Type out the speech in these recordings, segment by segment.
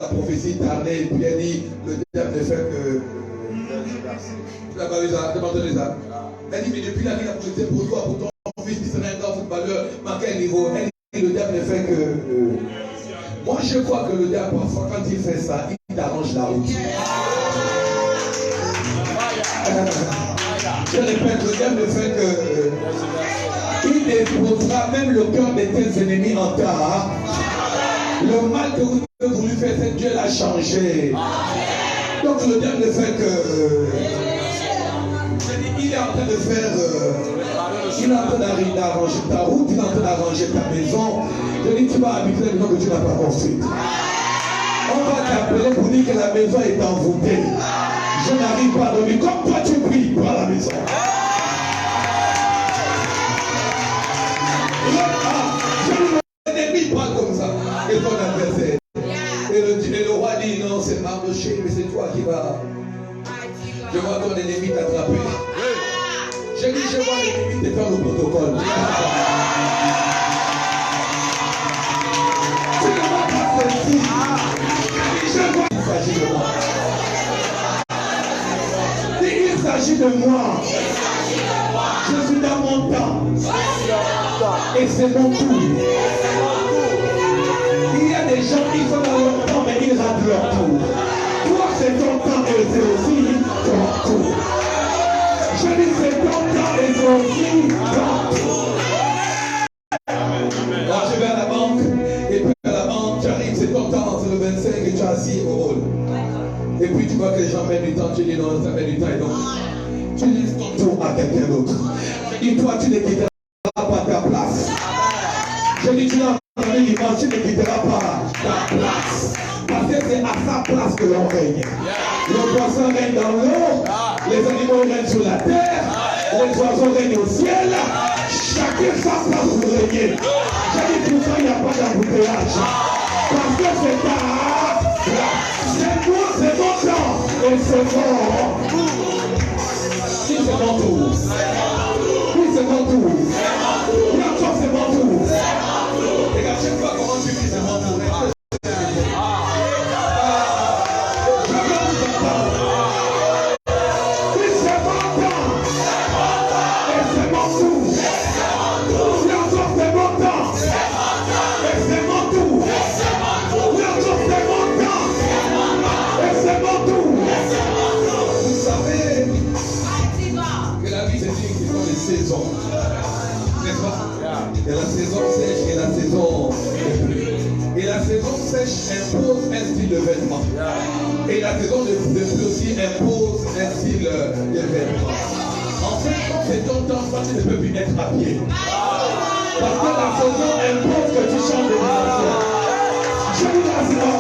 la prophétie tardait et puis elle dit, le diable ne fait que... Tu n'as pas vu ça? Tu n'as pas entendu ça? Elle dit, mais depuis la vie, la prophétie pour toi, pour ton fils qui serait un grand footballeur, à quel niveau? Elle dit, le diable ne fait que... Moi, je crois que le diable, parfois, quand il fait ça, il t'arrange la route. Je répète, le diable ne fait que... il déposera même le cœur de tes ennemis en tard. Le mal que vous avez voulu faire, c'est Dieu l'a changé. Donc le diable ne fait que... il est en train de faire... il est en train d'arranger ta route, il est en train d'arranger ta maison. Je dis, tu vas habiter la maison que tu n'as pas construite. On va t'appeler pour dire que la maison est envoûtée. Je n'arrive pas à dormir. Comme toi tu pries pour la maison. L'ennemi parle comme ça. Et ton adversaire. Et le roi dit non, c'est Mardoché, mais c'est toi qui vas. Je vois ton ennemi t'attraper. Je dis, je vois l'ennemi te faire le protocole. Tu ne vas pas ceci. Je vois qu'il s'agit de moi. Il s'agit de moi. Je suis dans mon temps. Et c'est mon tour. Il y a des gens qui sont dans leur temps, mais ils ratent leur tour. Toi, c'est ton temps et c'est aussi ton tour. Je dis, c'est ton temps et c'est aussi ton tour. Quand je vais à la banque, et puis à la banque, tu arrives, c'est ton temps, c'est le 25 et tu es assis au hall. Et puis tu vois que les gens mettent du temps, tu dis non, ça met du temps et donc tu laisses ton tour à quelqu'un d'autre. Je dis, toi, tu ne quitteras pas ta place. Je dis, tu n'as pas l'image, tu ne quitteras pas ta place. Parce que c'est à sa place que l'on règne. Le poisson règne dans l'eau, les animaux règnent sur la terre, les oiseaux règnent au ciel. Chacun sa place pour régner. Je dis, pour ça, il n'y a pas d'embouteillage. Parce que c'est ta place. C'est mon temps. Et c'est bon. Si c'est mon tour. Oui, c'est mon tour. Oui, encore c'est mon tour. Regarde, je ne sais pas comment tu dis c'est mon tour. Oui, c'est mon temps. Et c'est mon tour. Oui, encore c'est mon temps. Et c'est mon tour. Oui, encore c'est mon temps. Et c'est mon tour. Vous savez que la vie c'est une question de saison. N'est-ce pas? Il y a la saison sèche et la saison de pluie. Et la saison sèche impose un style de vêtement. Et la saison de pluie aussi impose un style de vêtement. En fait, quand c'est ton temps, toi, tu ne peux plus être à pied. Parce que la saison impose que tu changes de dimension. Je vous rassure.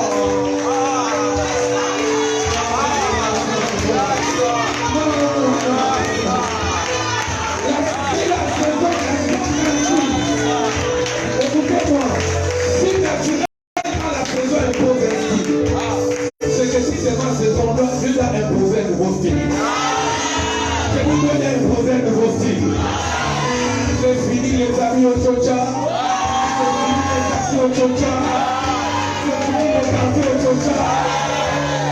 Écoutez-moi, si naturellement la saison impose un style, c'est que si c'est ma saison, Dieu doit imposer un nouveau style. Je vous dois imposer un nouveau style. J'ai fini les amis au Tchocha, j'ai fini les taxis au Tchocha, j'ai fini les quartiers au Tchocha,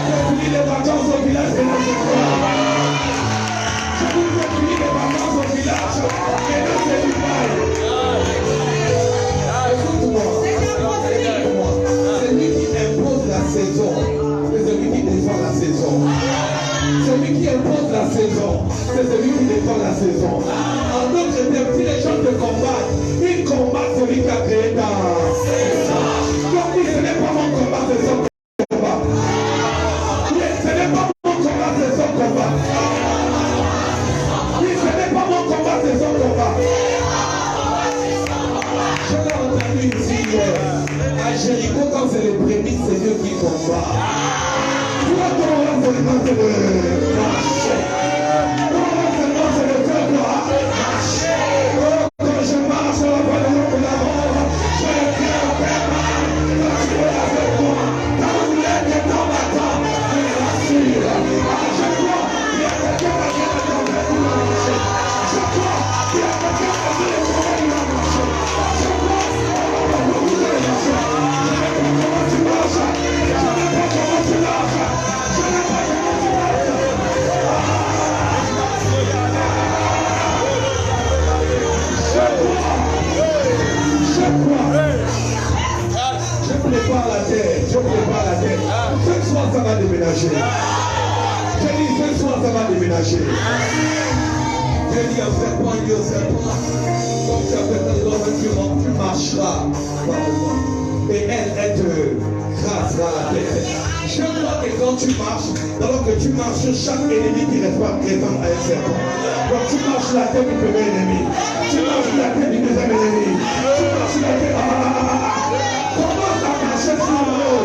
j'ai fini les vacances au village de la Tchocha. Je vous ai fini les vacances au village, et là c'est du bail. C'est lui qui impose la saison. C'est celui qui défend la saison. Celui qui impose la saison. C'est celui qui défend la saison. En d'autres termes, si les gens te combattent, ils combattent celui qui a créé ta saison. Donc ce n'est pas mon combat, c'est son combat. Oui, ce n'est pas mon combat, c'est son combat. Oui, ce n'est pas mon combat, c'est son combat. Je l'ai entendu ici à Jéricho, quand c'est les prémices, c'est Dieu qui combat. Toi, ton renseignement, c'est de marcher. Ton renseignement, c'est de faire quoi? Marcher. Oh, quand je marche sur la voie de l'homme de la mort, je ne fais aucun mal. Quand tu es avec moi, quand vous êtes dans ma tente, je l'assure. À chaque fois, il y a quelqu'un qui a dans le coup à marcher. Chaque fois, il y a quelqu'un qui a dit les problèmes à marcher. Chaque fois, on va vous dire les marcher. Je ne sais pas comment tu marches. Je ne sais pas Ce soir, ça va déménager. J'ai dit, ce soir, ça va déménager. J'ai dit, un serpent, il dit au serpent, comme tu as fait dans l'environnement, tu marcheras. Et elle te grâce la tête. Je vois que quand tu marches, alors que tu marches, chaque ennemi qui ressemble à un serpent. Quand tu marches la tête du premier ennemi, tu marches la tête du deuxième ennemi, tu marches la tête. Commence à marcher sur l'eau.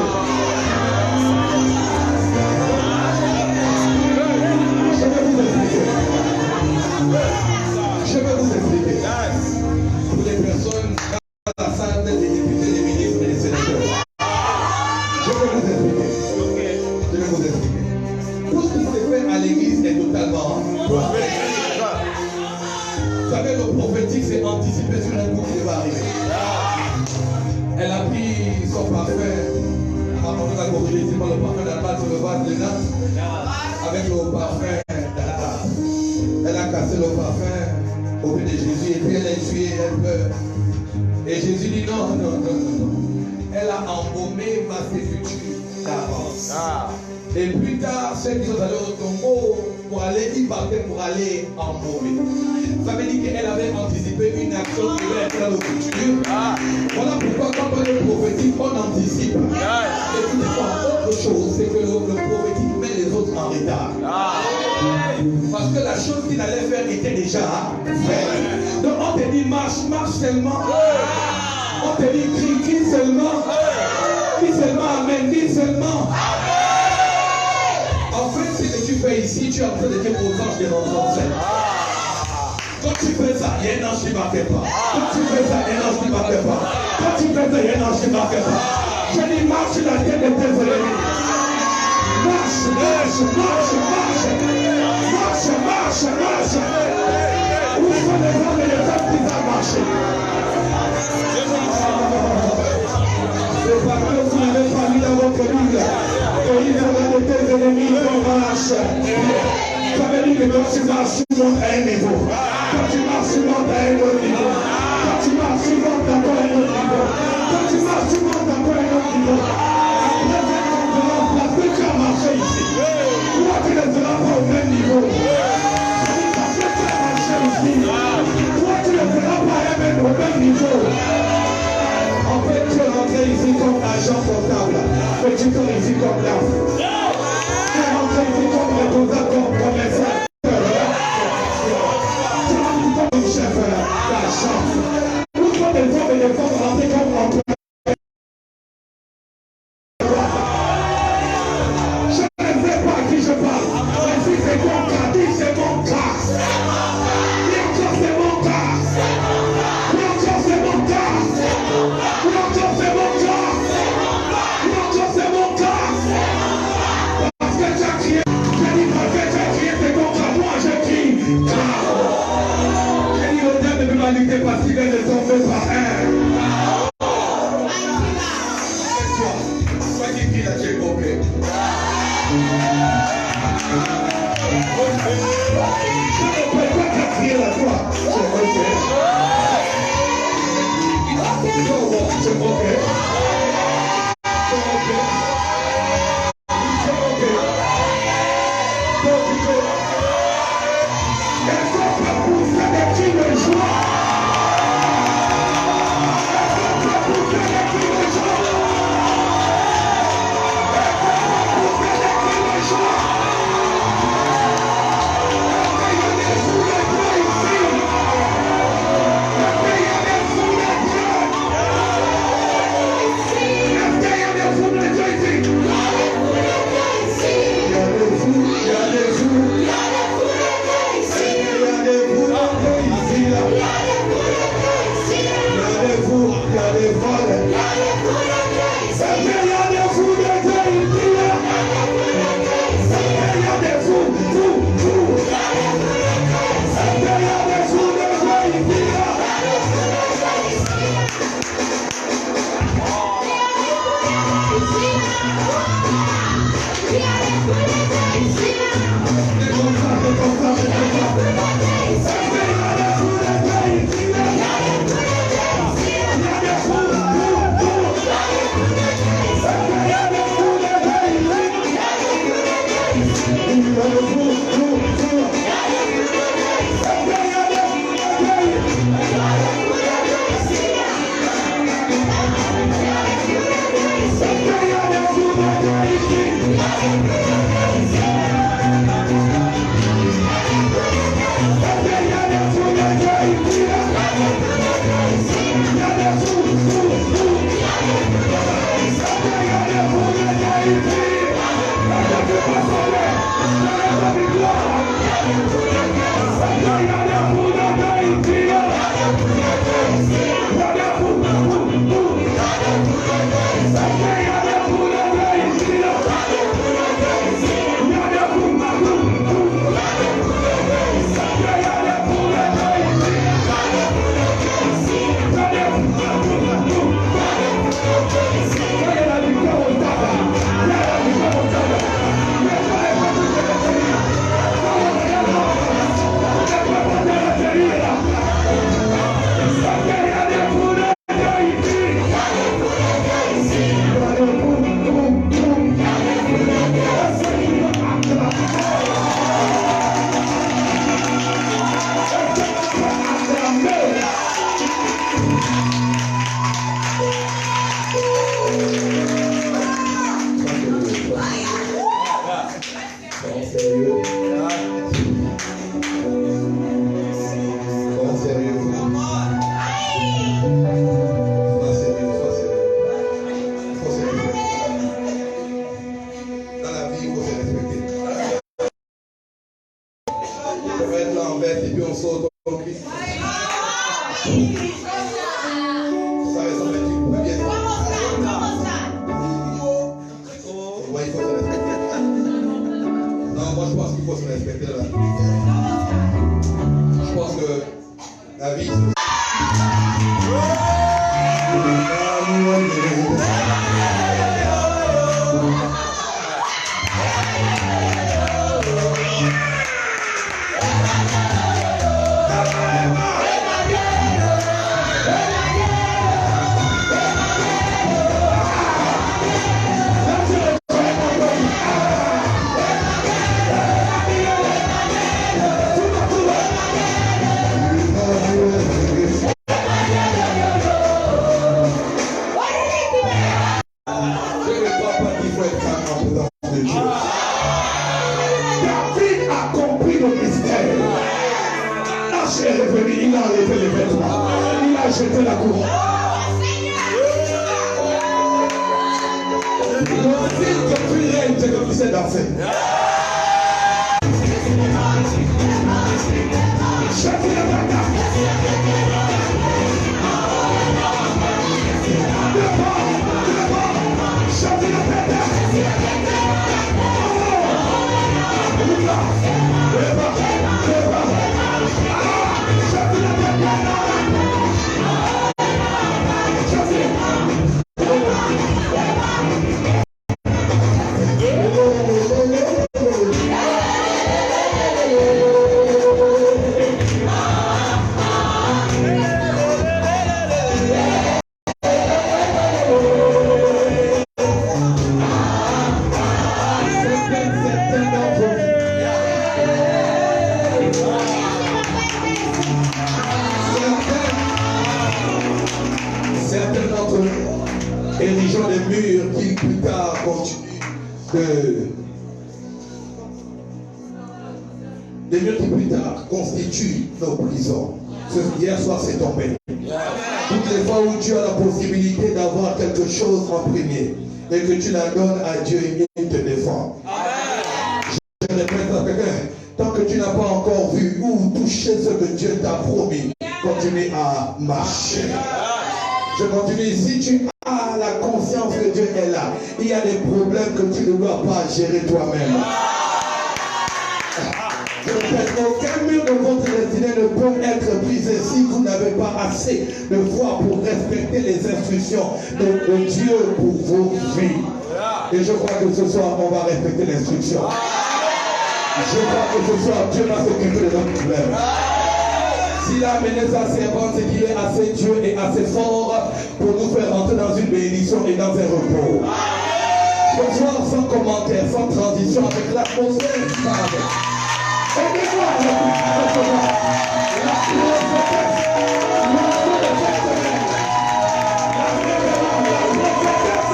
Je vais vous expliquer. Je vais vous expliquer. Pour les personnes dans la salle des députés, des ministres et des sénateurs. Je vais vous expliquer. Je vais vous expliquer. Tout ce qui se fait à l'église est totalement. Vous savez, le prophétique s'est anticipé sur un coup qui va arriver. Elle a pris son parfum. Avant de la corriger, c'est pas le parfum d'Albâtre sur le vase de Nantes. Avec le parfum d'Albâtre. Elle a cassé le parfum au pied de Jésus et puis elle a essuyé, elle pleure. Et Jésus dit non, non, non, non, non. Elle a embaumé ma sépulture d'avance. Et plus tard, ceux qui sont allés au tombeau pour aller y partir, pour aller embaumer. Ça veut dire qu'elle avait anticipé une action qui va être dans le futur. Voilà pourquoi quand on est prophétique, on anticipe. Et puis autre chose, c'est que le prophétique met les autres en retard. Parce que la chose qu'il allait faire était déjà faite. Donc on te dit marche, marche seulement. On te dit crie seulement. Crie seulement, amen, dis seulement. En fait, ce que tu fais ici, tu es en train de dire aux anges de rentrer en scène. Quand tu fais ça, il y a un ange qui ne marque pas. Quand tu fais ça, il y a un ange qui ne marque pas. Quand tu fais ça, il y a un ange qui ne marque pas. Je dis marche sur la tête de tes ennemis. Marche, marche, marche, marche. Marche, marche, marche. Où sont les hommes et les femmes qui savent marcher? C'est parce que vous n'avez pas mis dans votre Bible. Il fera de tes ennemis qu'on marche. Ça veut dire que quand tu marches, tu montes à un niveau. Quand tu marches, tu montes à un autre niveau. Quand tu marches, tu montes encore à un autre niveau. Quand tu marches, tu montes encore à un autre niveau. Après cette conférence, parce que tu as marché ici, toi tu ne seras pas au même niveau. Parce que tu as marché ici, toi tu ne seras pas au même niveau. En fait, tu es rentré ici comme agent comptable, mais tu sors ici comme l'âme. Tu es rentré ici comme responsable, comme commerçant. Tu es rentré comme chef d'agence. Où sont les hommes et les femmes rentrés comme employés? Je ne sais pas à qui je parle, mais si c'est mon cas, dis c'est mon cas. Et encore c'est mon cas. Et encore c'est mon cas. Et encore c'est mon cas. Et encore c'est mon cas. Parce que tu as crié, j'ai dit parce que tu as Des murs qui plus tard constituent nos prisons. Hier soir, c'est tombé. Toutes les fois où tu as la possibilité d'avoir quelque chose en premier et que tu la donnes à Dieu, il te défend. Je répète à quelqu'un, tant que tu n'as pas encore vu ou touché ce que Dieu t'a promis, continue à marcher. Je continue. Si tu as la conscience que Dieu est là, il y a des problèmes que tu ne dois pas gérer toi-même. Aucun mur de votre destinée ne peut être brisé si vous n'avez pas assez de foi pour respecter les instructions de Dieu pour vos vies. Et je crois que ce soir, on va respecter l'instruction. Je crois que ce soir, Dieu va s'occuper de notre problème. S'il a amené sa servante, c'est qu'il est assez Dieu et assez fort pour nous faire entrer dans une bénédiction et dans un repos. Ce soir, sans commentaire, sans transition, connexion avec l'atmosphère qui va avec. Aidez-moi à recevoir la prophétesse, l'onction de cette semaine, la révérende, la prophétesse.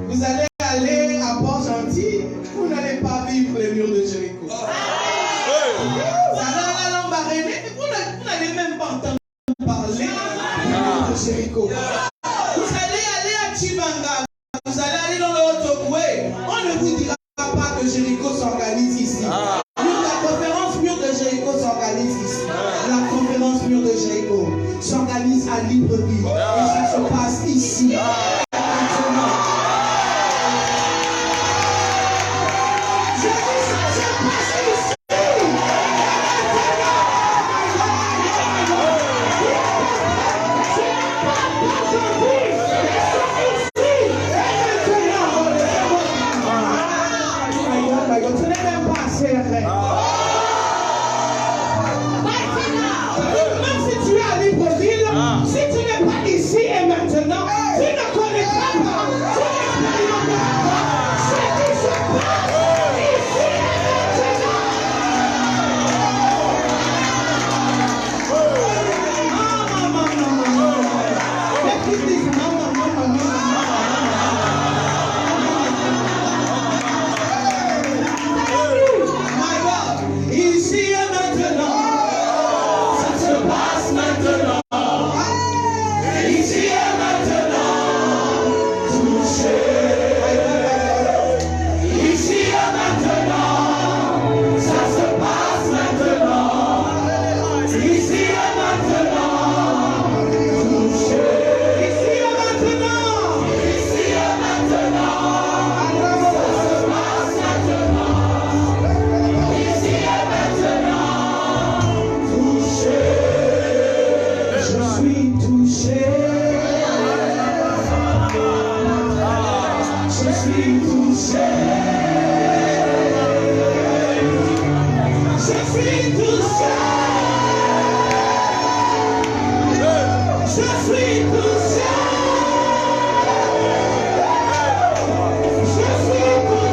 Vous allez aller à Port-Gentil, vous n'allez pas vivre les murs de Jéricho. Vous allez aller à Lambaréné, vous n'allez même pas entendre parler des murs de Jéricho. Vous allez aller à Chibanga, vous allez aller dans le Haut-Tokoué. On ne vous dira pas que Jéricho s'organise ici. La conférence mur de Jéricho s'organise ici. La conférence mur de Jéricho s'organise à Libreville. Et ça se passe ici. Même si tu es à Libreville, si tu n'es pas ici et maintenant, tu ne connais pas, tu n'expérimenteras pas ce qui se passe ici et maintenant. Ici et maintenant, ça se passe maintenant. Ici et maintenant, touché. Ici et maintenant, ça se passe maintenant. Ici et maintenant, touché. Ici et maintenant, ici et maintenant, ça se passe maintenant. Ici et maintenant, touché. Je suis touché. Je suis touché. Je suis touché. Je suis touché. Je suis touché.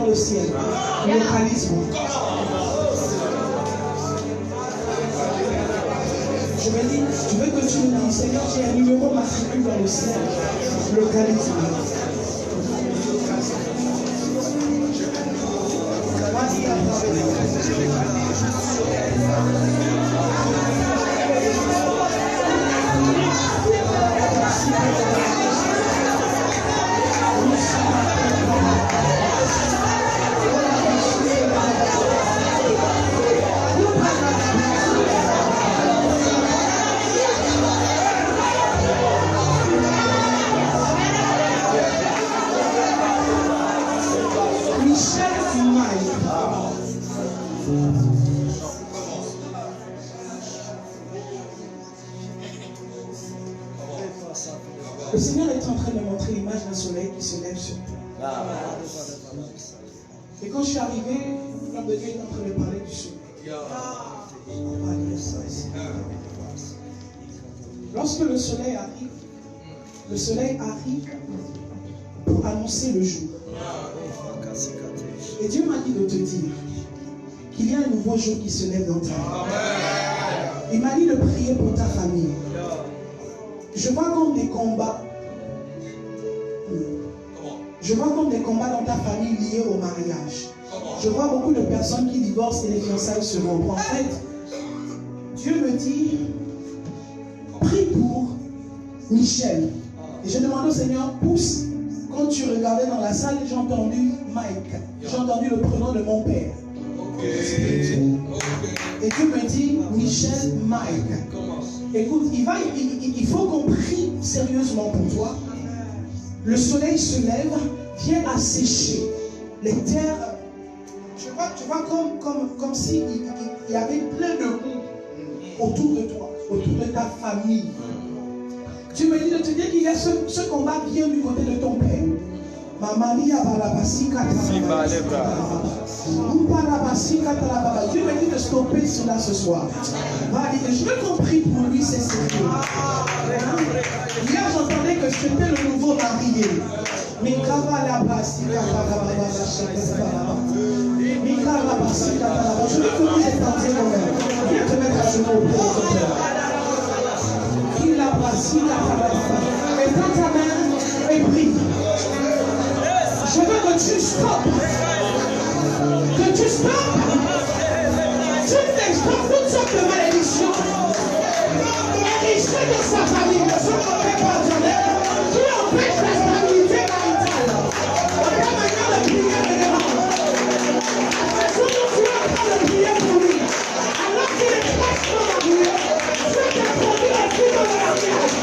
dans le ciel. Localise-moi. Je vais dire, tu veux que tu me dises, Seigneur, j'ai un numéro matricule dans le ciel. Localise-moi. Le Seigneur est en train de montrer l'image d'un soleil qui se lève sur toi. Et quand je suis arrivé, l'homme de Dieu est en train de parler du soleil. On va lire ça ici. Lorsque le soleil arrive pour annoncer le jour. Et Dieu m'a dit de te dire qu'il y a un nouveau jour qui se lève dans ta vie. Il m'a dit de prier pour ta famille. Je vois comme des combats. Je vois comme des combats dans ta famille liés au mariage. Je vois beaucoup de personnes qui divorcent et les fiançailles se rompent. En fait, Dieu me dit, prie pour Michel. Et je demande au Seigneur, pousse. Quand tu regardais dans la salle, j'ai entendu Mike. J'ai entendu le prénom de mon père. Et Dieu me dit, Michel Mike. Écoute, il faut qu'on prie sérieusement pour toi. Le soleil se lève, vient assécher les terres. Tu vois comme s'il y avait plein de boue autour de toi, autour de ta famille. Tu me dis de te dire qu'il y a ce combat vient du côté de ton père. Dieu me dit de stopper cela ce soir. Je veux qu'on prie pour lui, c'est sérieux. Hier, j'entendais que c'était le nouveau marié. Je veux que vous êtes tentés quand même. Viens te mettre à genoux auprès de ton père. Et prends ta main et prie. Je veux que tu stoppes. Que tu stoppes. Tu stoppes toutes sortes de malédictions. Hérissées de sa famille, de son côté personnel, qui empêche la stabilité maritale. On va maintenant le prier de devant. Après ce que tu es en train de prier pour lui, alors qu'il est fraîchement marié, je t'ai promis la suite de la mariage.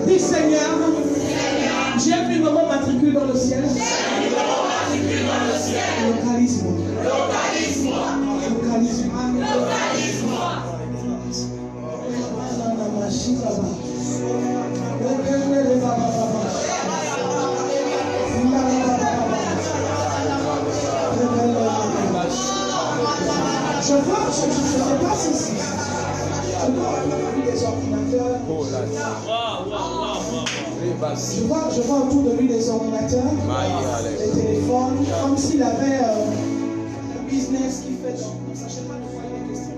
Dis Seigneur, j'ai un numéro matricule dans le ciel. Localise-moi. Je vois, je ne sais pas si c'est. Je vois autour de lui des ordinateurs. Je vois autour de lui des ordinateurs, des téléphones, comme s'il avait un business qui fait donc, ça ne sais pas de quoi il est question.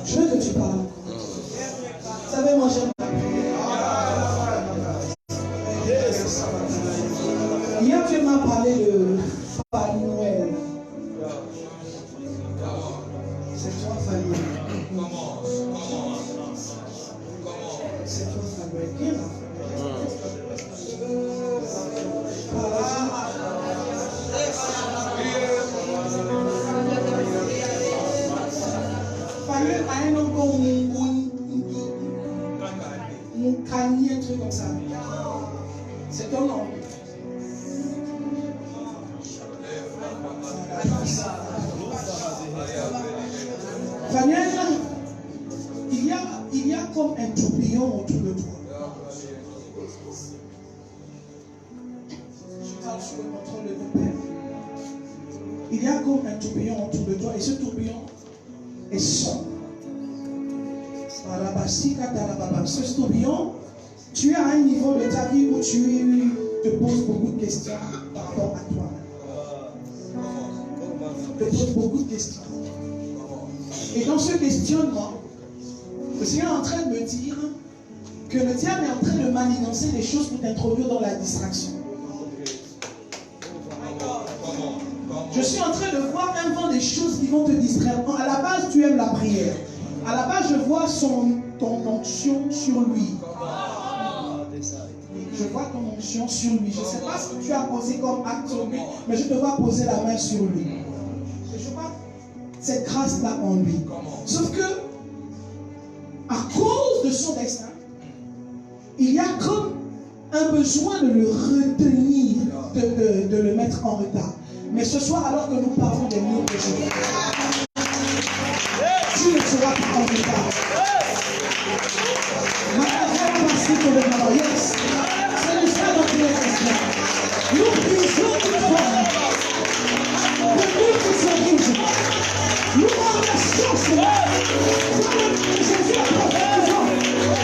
Je veux que tu parles. Vous savez, moi j'aime pas. Hier, tu m'as parlé de Fanny Noël. C'est toi, Fanny. C'est toi, Fanny. Viens là. Fanny a un nom comme Moukani, un truc comme ça. C'est ton nom. Fanny, il y a comme un tourbillon autour de toi. Je parle sous le contrôle de ton père. Il y a comme un tourbillon autour de toi et ce tourbillon est sombre. Ce tourbillon, tu es à un niveau de ta vie où tu te poses beaucoup de questions par rapport à toi. Tu te poses beaucoup de questions. Et dans ce questionnement, le Seigneur est en train de me dire que le diable est en train de manigancer les choses pour t'introduire dans la distraction. Je suis en train de voir un vent des choses qui vont te distraire. À la base, tu aimes la prière. À la base, je vois ton onction sur lui. Je vois ton onction sur lui. Je ne sais pas ce que tu as posé comme acte sur lui, mais je te vois poser la main sur lui. Et je vois cette grâce-là en lui. Sauf que, à cause de son destin, il y a comme un besoin de le retenir, de le mettre en retard. Mais ce soir, alors que nous parlons des murs de Jésus, tu ne seras pas en retard. Yes. C'est le stade de la nous brisons une forme. De Dieu qui se brise. Nous remercions cela. Jésus a prophétisé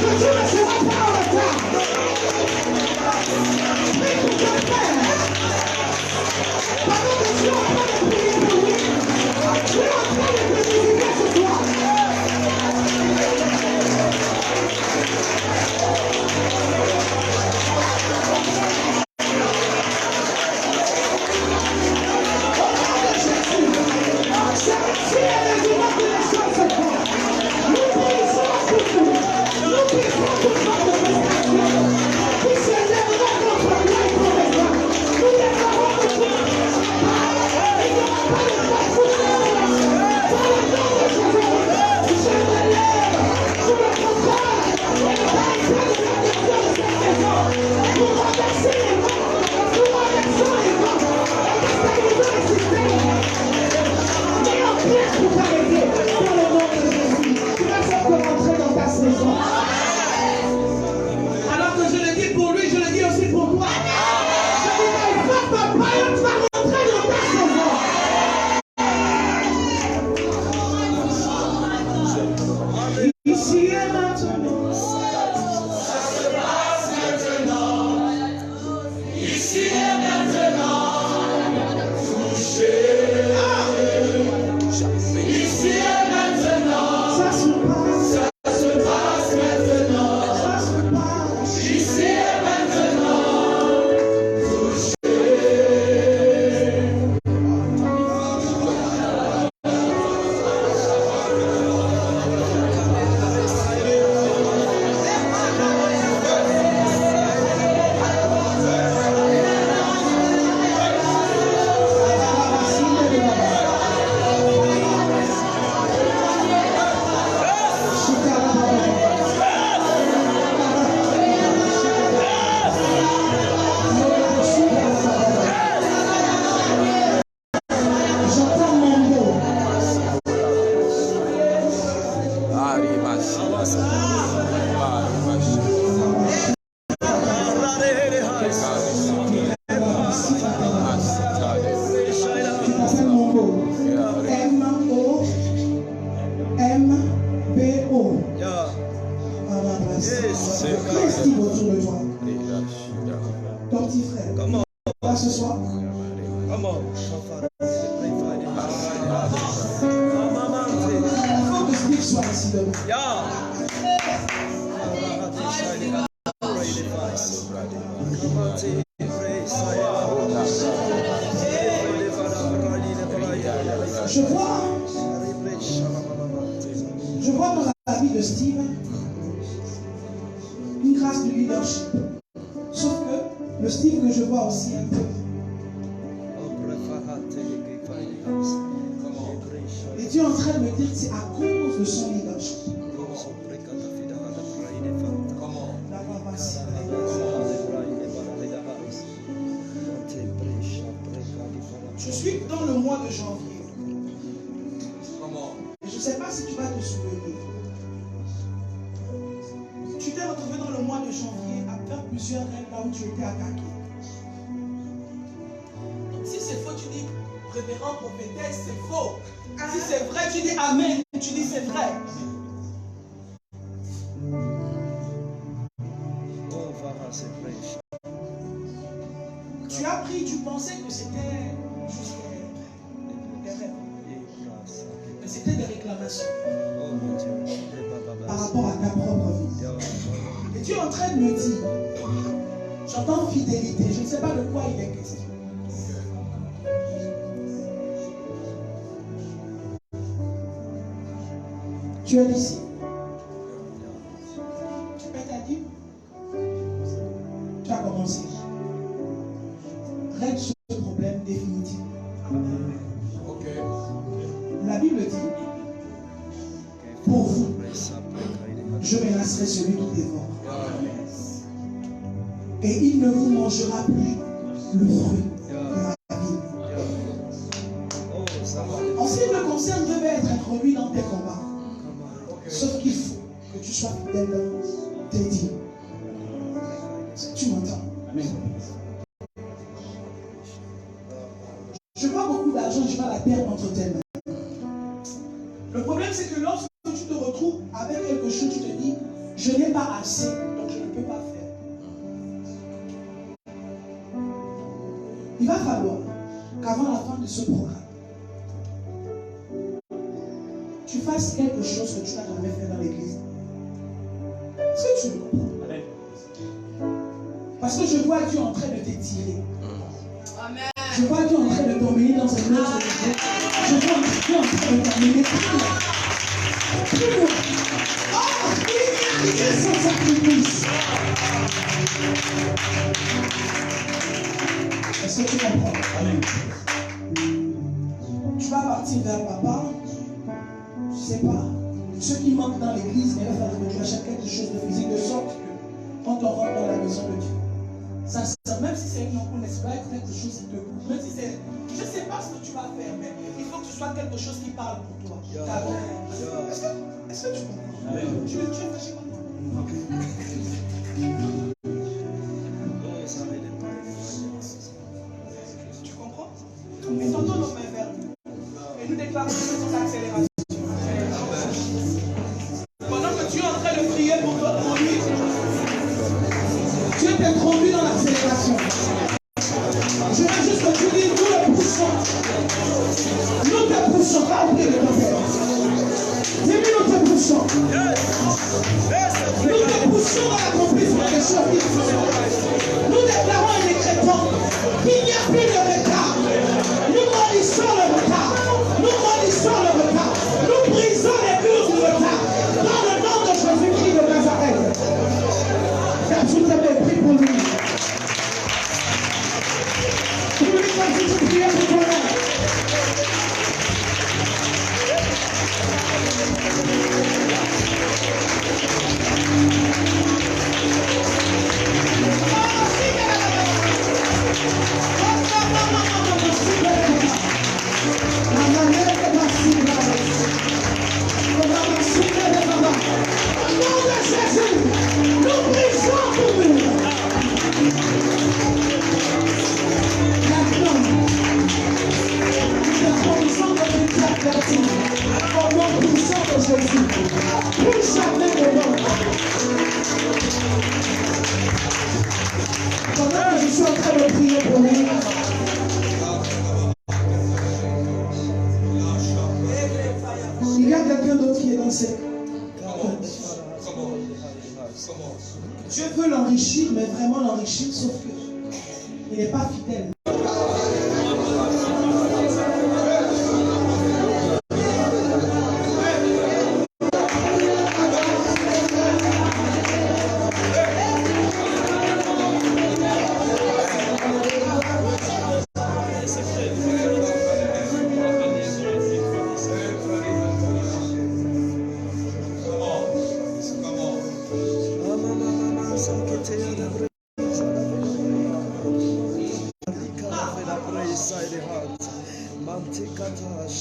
que tu ne seras pas en retard. Prie pour ton Père. Pendant que tu es en train de prier pour lui, tu es en train de te visiter ce soir. Alors que je le dis pour lui, je le dis aussi pour toi. Je dis, mais papa, tu vas rentrer dans ta saison. Ici et maintenant. Ça se passe maintenant. Ici et maintenant. Touché. Ici et maintenant. Ça se passe. Ton petit frère, là ce soir. demain. Je vois dans la vie de Steve une grâce de leadership. Sauf que le Steve que je vois aussi un peu. Et Dieu est en train de me dire que c'est à cause de son leadership. Je suis dans le mois de janvier. Et je ne sais pas si tu vas te souvenir. Tu t'es retrouvé dans le mois de janvier à faire plusieurs rêves là où tu étais attaqué. Si c'est faux, tu dis révérend prophétesse, c'est faux. Si c'est vrai, tu dis amen. Tu dis c'est vrai. Tu as pris, tu pensais que c'était juste des rêves. Mais c'était des réclamations par rapport à ta propre vie. Et Dieu est en train de me dire, j'entends fidélité, je ne sais pas de quoi il est question. Tu es ici. Tu peux t'aider. Tu as commencé. Règle ce problème définitif. La Bible dit, pour vous, je menacerai celui qui dévore. Et il ne vous mangera plus le fruit de la vie. En ce qui me concerne, devait être introduit dans tes combats. Sauf qu'il faut que tu sois fidèle dans tes dires. Tu m'entends? Amen. Je vois beaucoup d'argent, je vois la terre entre tes mains. Le problème, c'est que lorsque tu te retrouves avec quelque chose, tu te dis, je n'ai pas assez, donc je ne peux pas faire. Il va falloir qu'avant la fin de ce programme, tu fasses quelque chose que tu n'as jamais fait dans l'église. Est-ce que tu le comprends? Parce que je vois Dieu en train de t'étirer. Je vois Dieu en train de t'emmener dans un autre niveau. Je vois Dieu en train de t'emmener plus loin. Plus loin. Oh, il n'y a rien sans sacrifice. Est-ce que tu comprends? Amen. Tu vas partir vers papa. Je ne sais pas. Ce qui manque dans l'église, mais il va falloir que tu achètes quelque chose de physique de sorte que quand on rentre dans la maison de Dieu, ça, même si c'est une ampoule, n'est-ce pas, quelque chose qui te coûte. Même si c'est, je ne sais pas ce que tu vas faire, mais il faut que ce soit quelque chose qui parle pour toi. Est-ce que tu comprends? Tu es fâché contre moi? Tu comprends? Et tantôt nos mains vers nous. Et nous déclarons cette accélération. Pendant que tu es en train de prier pour toi, pour lui, Dieu t'introduit dans l'accélération. Je veux juste que tu dises, nous le poussons. Nous te poussons, pas oublier de ton père. Dis-lui, nous te poussons. Nous te poussons dans l'accomplissement des choses. Nous déclarons et décrétons qu'il n'y a plus de retard. Nous maudissons le retard. Nous maudissons le retard. Nous brisons les murs du retard. Dans le nom de Jésus-Christ de Nazareth. Car vous avez pris pour lui. Vous lui continuez de prier pour toi-même. Il y a quelqu'un d'autre qui est dans cette Dieu veut l'enrichir, mais vraiment l'enrichir, sauf que il n'est pas fidèle.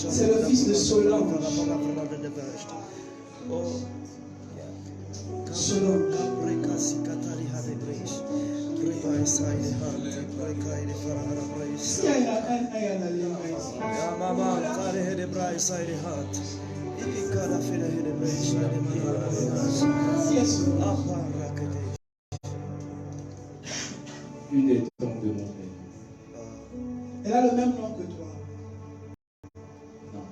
C'est le fils de Solange. Solange. Si elle a la langue ici. Une des tombes de mon père. Elle a le même nom que toi. Non.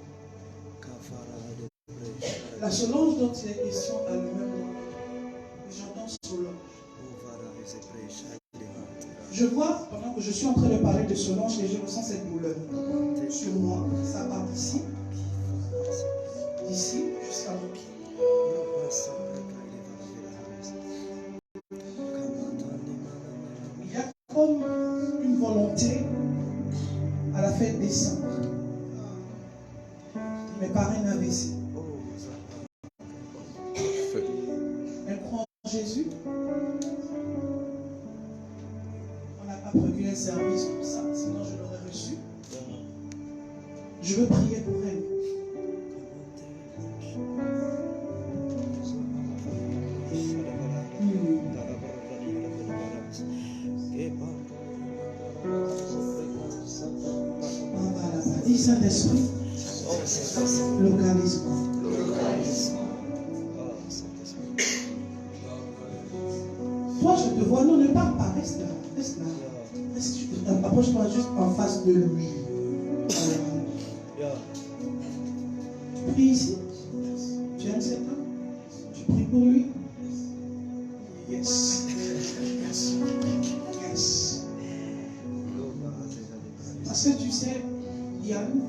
La Solange dont il est question a le même nom. J'entends Solange. Je vois, pendant que je suis en train de parler de Solange, et je ressens cette douleur sur moi. Ça part d'ici, jusqu'à mon pied. Il y a comme une volonté à la fête des saints. Mes parents AVC. Elle croit en Jésus. On n'a pas prévu un service pour ça, sinon je l'aurais reçu. Je veux prier pour elle. Dis Saint-Esprit, localise-moi. Toi, je te vois, non, ne parle pas, reste là, reste là. Approche-toi juste en face de lui. Tu pries ici. Tu aimes cet homme? Tu pries pour lui? Yes. Yes. Yes. Parce que tu sais, Yann,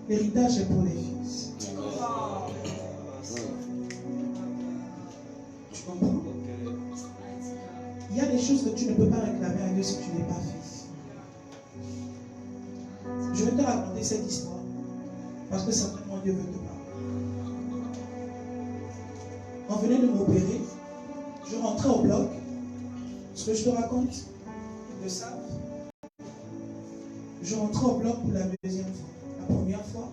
l'héritage est pour les fils. Tu comprends? Il y a des choses que tu ne peux pas réclamer à Dieu si tu n'es pas fils. Je vais te raconter cette histoire parce que certainement Dieu veut te parler. On venait de m'opérer, je rentrais au bloc. Ce que je te raconte, ils le savent. Je rentrais au bloc pour la deuxième fois. La première fois,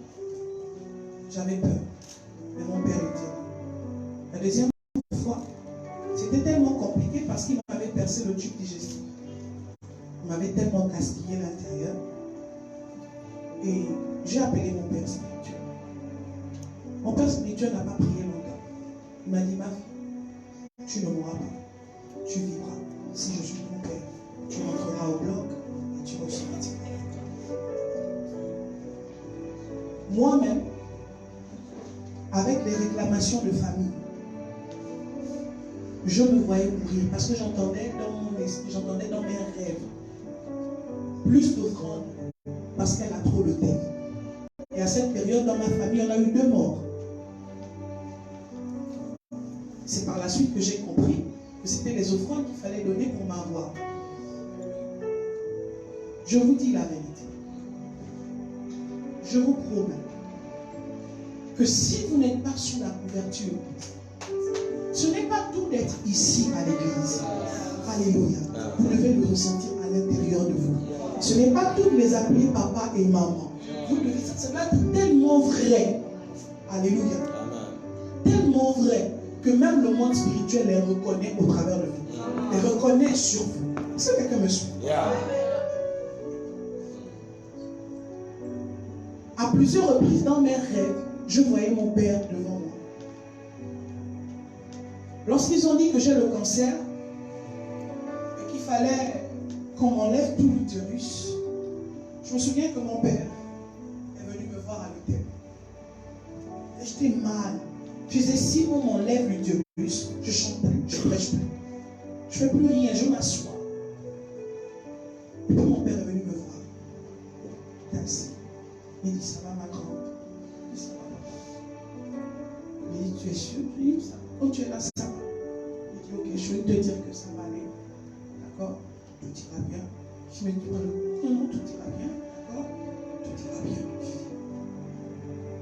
j'avais peur, mais mon père était là. La deuxième fois, c'était tellement compliqué parce qu'il m'avait percé le tube digestif. Il m'avait tellement casquillé l'intérieur. Et j'ai appelé mon père spirituel. Mon père spirituel n'a pas prié longtemps. Il m'a dit, ma fille, tu ne mourras pas. Tu vivras. Si je suis ton père, tu rentreras au bloc et tu ressortiras. Moi-même, avec les réclamations de famille, je me voyais mourir parce que j'entendais dans mon esprit, j'entendais dans mes rêves plus d'offrandes parce qu'elle a trop le thème. Et à cette période, dans ma famille, on a eu 2 morts. C'est par la suite que j'ai compris que c'était les offrandes qu'il fallait donner pour m'avoir. Je vous dis la vérité. Je vous promets que si vous n'êtes pas sous la couverture, ce n'est pas tout d'être ici à l'église. Alléluia. Vous devez le ressentir à l'intérieur de vous. Ce n'est pas tout de les appeler papa et maman. Vous devez, ça va être tellement vrai. Alléluia. Tellement vrai que même le monde spirituel les reconnaît au travers de vous. Les reconnaît sur vous. Est-ce que quelqu'un me suit? À plusieurs reprises dans mes rêves, je voyais mon père devant moi. Lorsqu'ils ont dit que j'ai le cancer et qu'il fallait qu'on m'enlève tout l'utérus, je me souviens que mon père est venu me voir à l'hôtel. Et j'étais mal. Je disais, si on m'enlève l'utérus, je ne chante plus. prêche plus. Je ne fais plus rien, je m'assois. Et puis mon père est venu me voir. Il est assis. Il dit, ça va ma grande? Il dit, ça va papa. Il dit, tu es sûr? Je dis, ça va. Quand tu es là, ça va. Il dit, ok, je vais te dire que ça va aller. D'accord? Tout ira bien. Je me dis, non, non, tout ira bien. D'accord? Tout ira bien.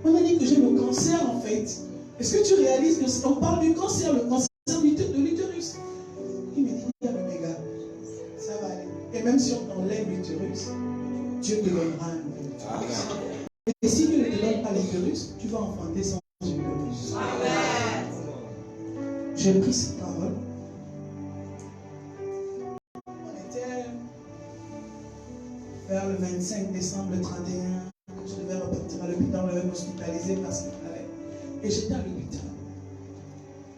On a dit que j'ai le cancer en fait. Est-ce que tu réalises que on parle du cancer, le cancer de l'utérus? Il me dit, mais gars, ça va aller. Et même si on enlève l'utérus, Dieu te donnera un nouvel utérus. Et si Dieu ne te donne pas l'utérus, tu vas enfanter sans utérus. J'ai pris cette parole. On était vers le 25 décembre, le 31. Je devais repartir à l'hôpital, on devait m'hospitaliser parce qu'il fallait. Et j'étais à l'hôpital.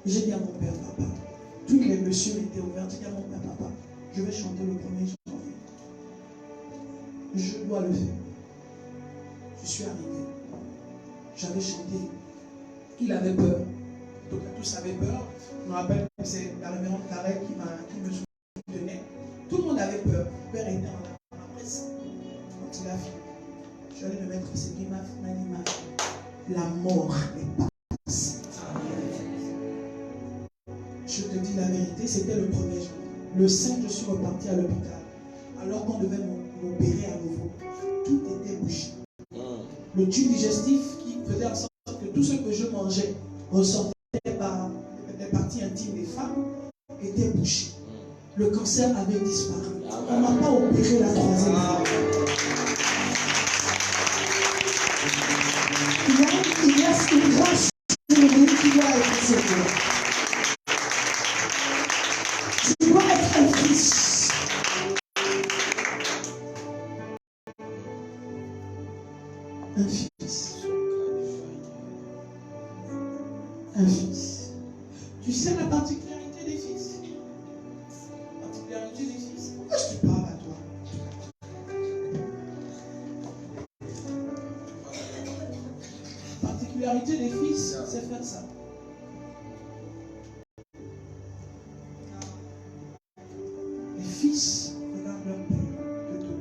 J'ai dit à mon père, papa, toutes les blessures étaient ouvertes. J'ai dit à mon père, papa, je vais chanter le 1er janvier. Je dois le faire. Je suis arrivé. J'avais chanté. Il avait peur. Donc tous avaient peur. Je me rappelle que c'est la révérende Karel qui me soutenait. Tout le monde avait peur. Mon père était en presse. Quand il a fini. Je vais me mettre ici, il m'a dit, la mort est passée. Je te dis la vérité, c'était le 1er jour. Le 5, je suis reparti à l'hôpital. Alors qu'on devait m'opérer à nouveau, tout était bouché. Le tube digestif qui faisait en sorte que tout ce que je mangeais ressortait par les parties intimes des femmes était bouché. Le cancer avait disparu. On ne m'a pas opéré la 3e fois. Il reste une grâce qui doit être sauvée. Tu dois être un fils. Un fils. Un fils. Tu sais la particularité des fils? La particularité des fils? Pourquoi je te parle à toi? La particularité des fils, c'est faire ça. Les fils regardent leur père de dos.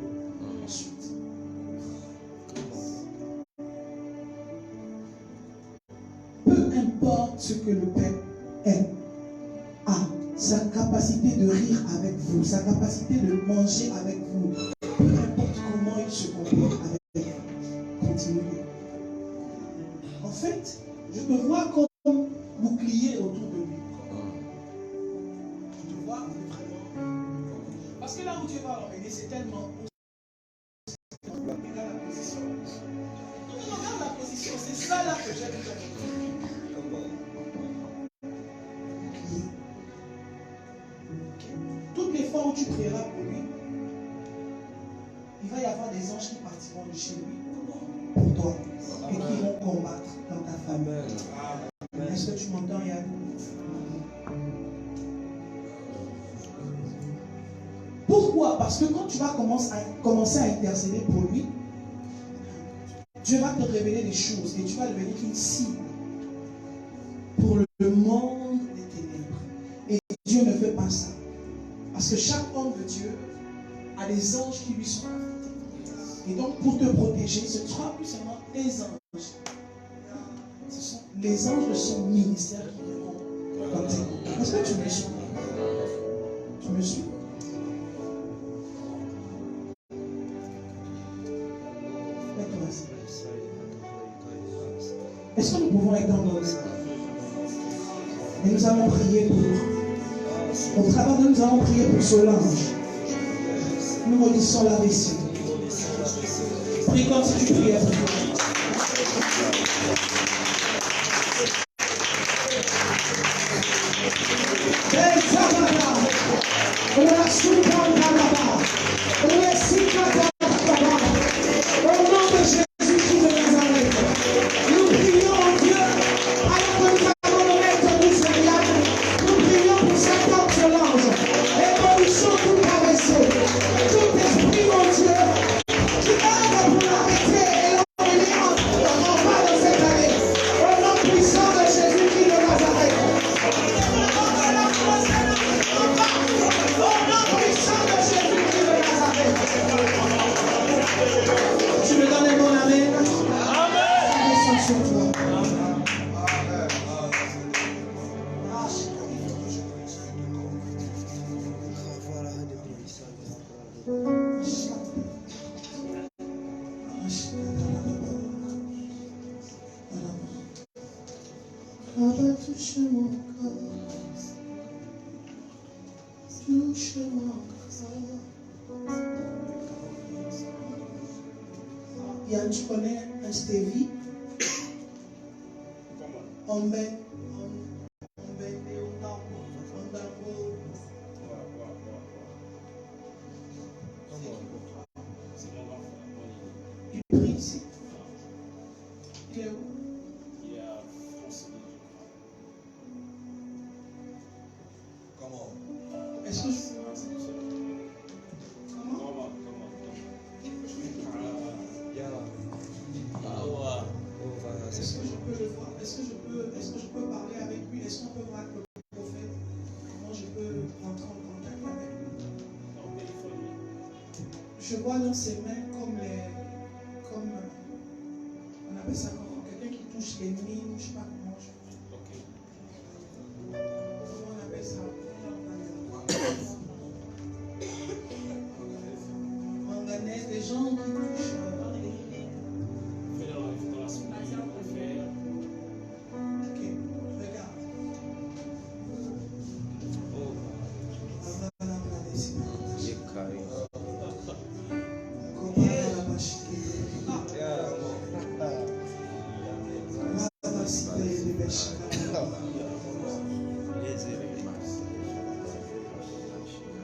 Ensuite, peu importe ce que le père est, a sa capacité de rire avec vous, sa capacité de manger avec vous, peu importe comment il se comporte avec vous, continuez. En fait, je te vois comme bouclier autour de lui. Je te vois vraiment. Parce que là où tu vas l'emmener, c'est tellement. Regarde la position. Non, regarde la position. C'est ça là que j'aime. Toutes les fois où tu prieras pour lui, il va y avoir des anges qui partiront de chez lui pour toi et qui vont combattre dans ta famille. Est-ce que tu m'entends, Yann? Pourquoi? Parce que quand tu vas commencer à intercéder pour lui, Dieu va te révéler des choses et tu vas devenir une cible pour le monde des ténèbres. Et Dieu ne fait pas ça. Parce que chaque homme de Dieu a des anges qui lui sont affectés. Et donc pour te protéger, ce ne sera plus seulement tes anges. Ce sont les anges de son ministère qui viendront comme témoins. Est-ce que tu me suis? Tu me suis? Est-ce que nous pouvons être dans nos mains? Et nous allons prier pour. Au travers de nous allons prier pour Solange. Nous maudissons la vessie. Prie comme si tu priais pour toi. Tout esprit, mon Dieu, qui œuvre pour l'arrêter et sur toi. Touche mon corps, touche mon corps. Yann, tu connais un Stevie? On met il prie ici. Il est où? Est-ce que je peux... Comment? Est-ce que je peux le voir? Est-ce que je peux parler avec lui? Est-ce qu'on peut voir le prophète? Comment je peux rentrer en contact avec lui? Je vois dans ses mains comme on appelle ça comment? Quelqu'un qui touche les mines, je ne sais pas comment. Comment on appelle ça? Manganèse, des gens qui touchent. Ok, regarde.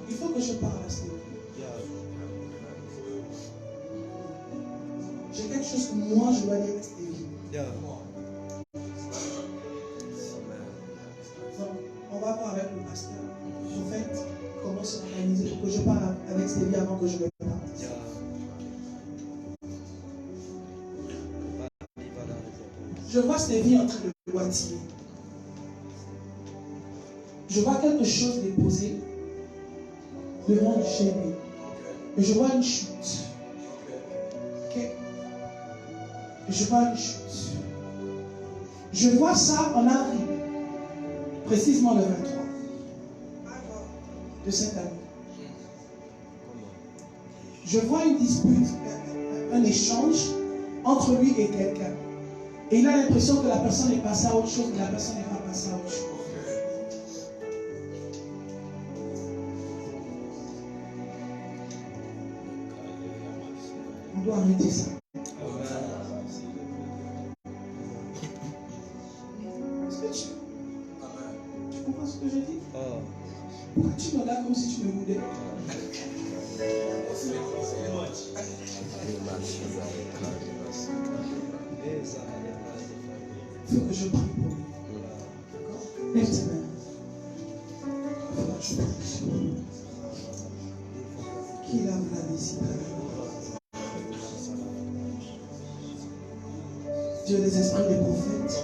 Il faut que je parle à ce niveau. J'ai quelque chose que moi je dois dire à Stevie. Donc, on va voir avec le pasteur. En fait, comment s'organiser pour que je parle avec Stevie avant que je me parte. Je vois Stevie en train de boitiller. Je vois quelque chose déposé devant chez lui. Et je vois une chute. Ok? Je vois une chute. Je vois ça en avril. Précisément le 23 de cette année. Je vois une dispute, un échange entre lui et quelqu'un. Et il a l'impression que la personne est passée à autre chose, mais la personne n'est pas passée à autre chose. On doit arrêter ça. Est-ce que tu comprends ce que je dis? Pourquoi tu me regardes comme si tu me voulais? Il faut que je prie pour lui. D'accord? Lève tes mains. Il faut que je prie. Qui lave la ici? Dieu des esprits des prophètes.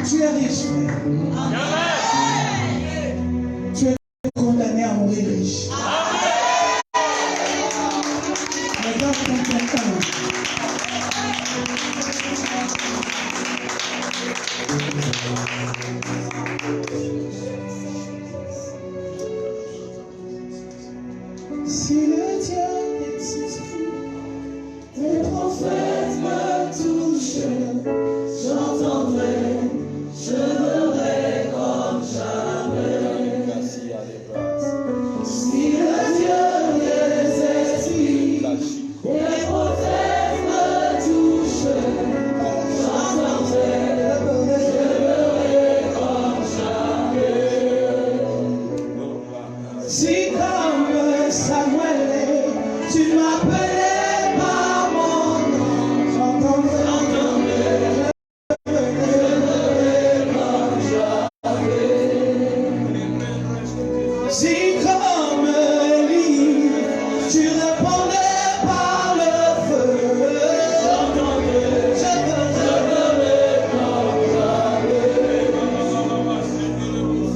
Tu es riche. Tu es condamné à mourir riche. Si le Dieu existe, les prophètes me touchent, j'entendrai, je verrai comme jamais. Si le Dieu des esprits, les prophètes me touchent, j'entendrai, je verrai comme jamais. Si comme Samuel, tu m'appelais par mon nom, j'entendrai, je verrai comme jamais. Si comme Élie, tu répondais par le feu, j'entendrai, je verrai comme jamais.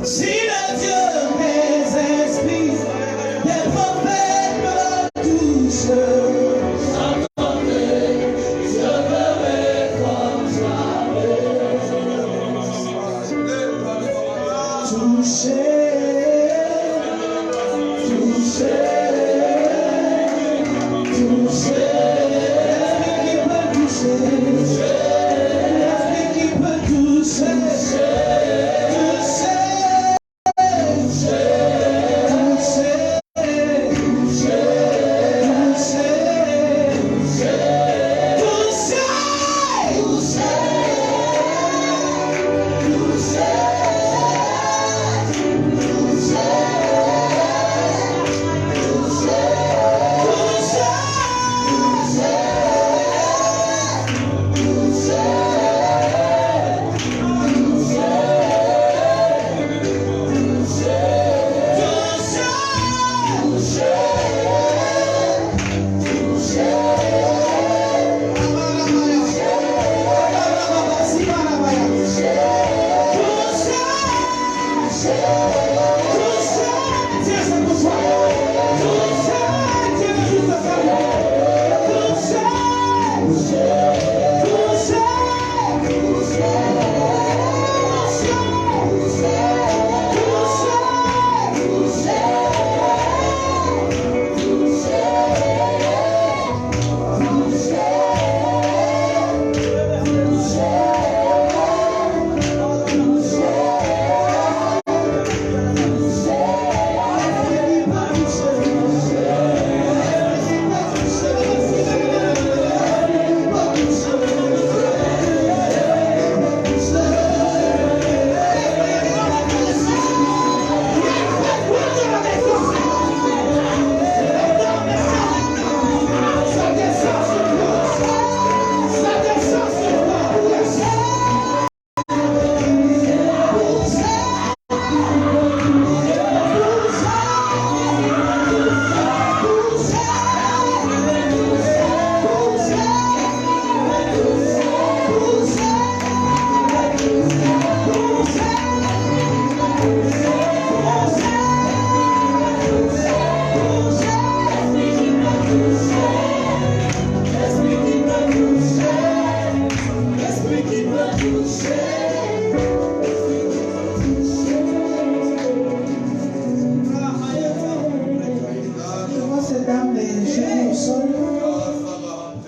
Si le Dieu des esprits, des prophètes me touche, j'entendrai, je verrai comme jamais. Toucher.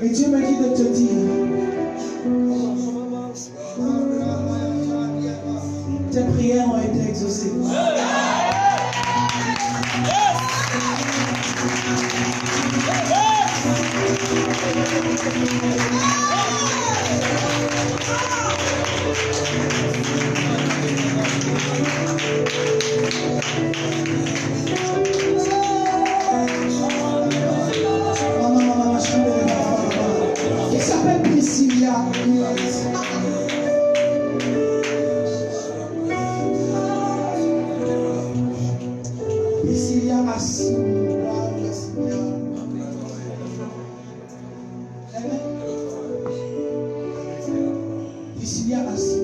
Et Dieu me dit de te dire, tes prières ont été exaucées. Il s'appelle Priscilla. Priscilla assis. Priscilla assis.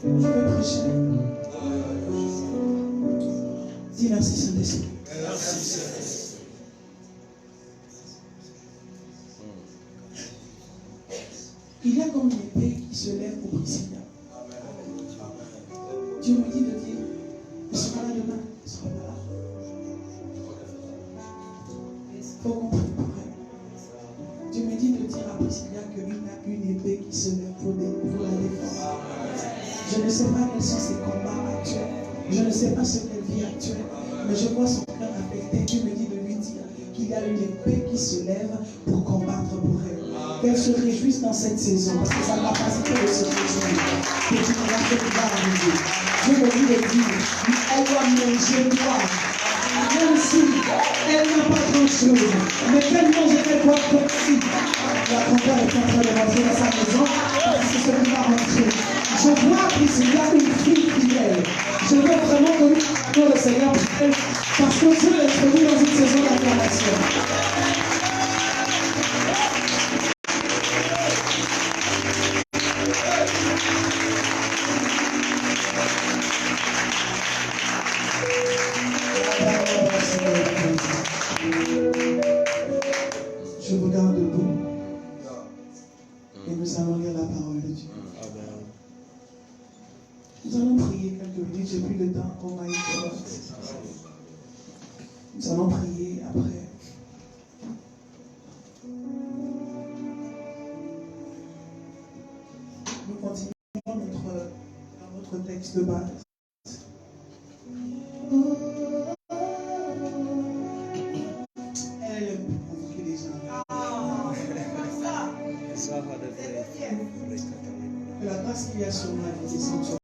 Je vais prêcher. Dis merci Saint-Esprit. Il y a comme une épée qui se lève pour Priscilla. Dieu me dit de dire, ne sera pas là demain, ne sera pas là. faut qu'on prépare. Dieu me dit de dire à Priscilla qu'il y a une épée qui se lève pour la défendre. Je ne sais pas quels sont ses combats actuels. Je ne sais pas ce qu'elle vit actuelle. Mais je vois son cœur affecté. Dieu me dit de lui dire qu'il y a une épée qui se lève pour combattre pour elle. Qu'elle se réjouisse dans cette saison. Parce que ça ne va pas se faire de se réjouir. Que tu ne vas pas arriver. Dieu me dit de dire, elle doit manger droit. Même si elle n'a pas grand-chose, mais qu'elle mange et qu'elle boit comme si la grand-père est en train de rentrer dans sa maison, parce que c'est ce qui va rentrer. Je vois qu'il y a une fille fidèle. Je veux vraiment que le Seigneur prie, parce que Dieu est introduit dans une saison d'acclamation. Je vous garde debout et nous allons lire la parole de Dieu. Nous allons prier quelques minutes, j'ai plus le temps qu'on m'a été. Nous allons prier après. Nous continuons notre texte de base. Elle aime provoquer les gens. Que la grâce qu'il y a sur moi descende sur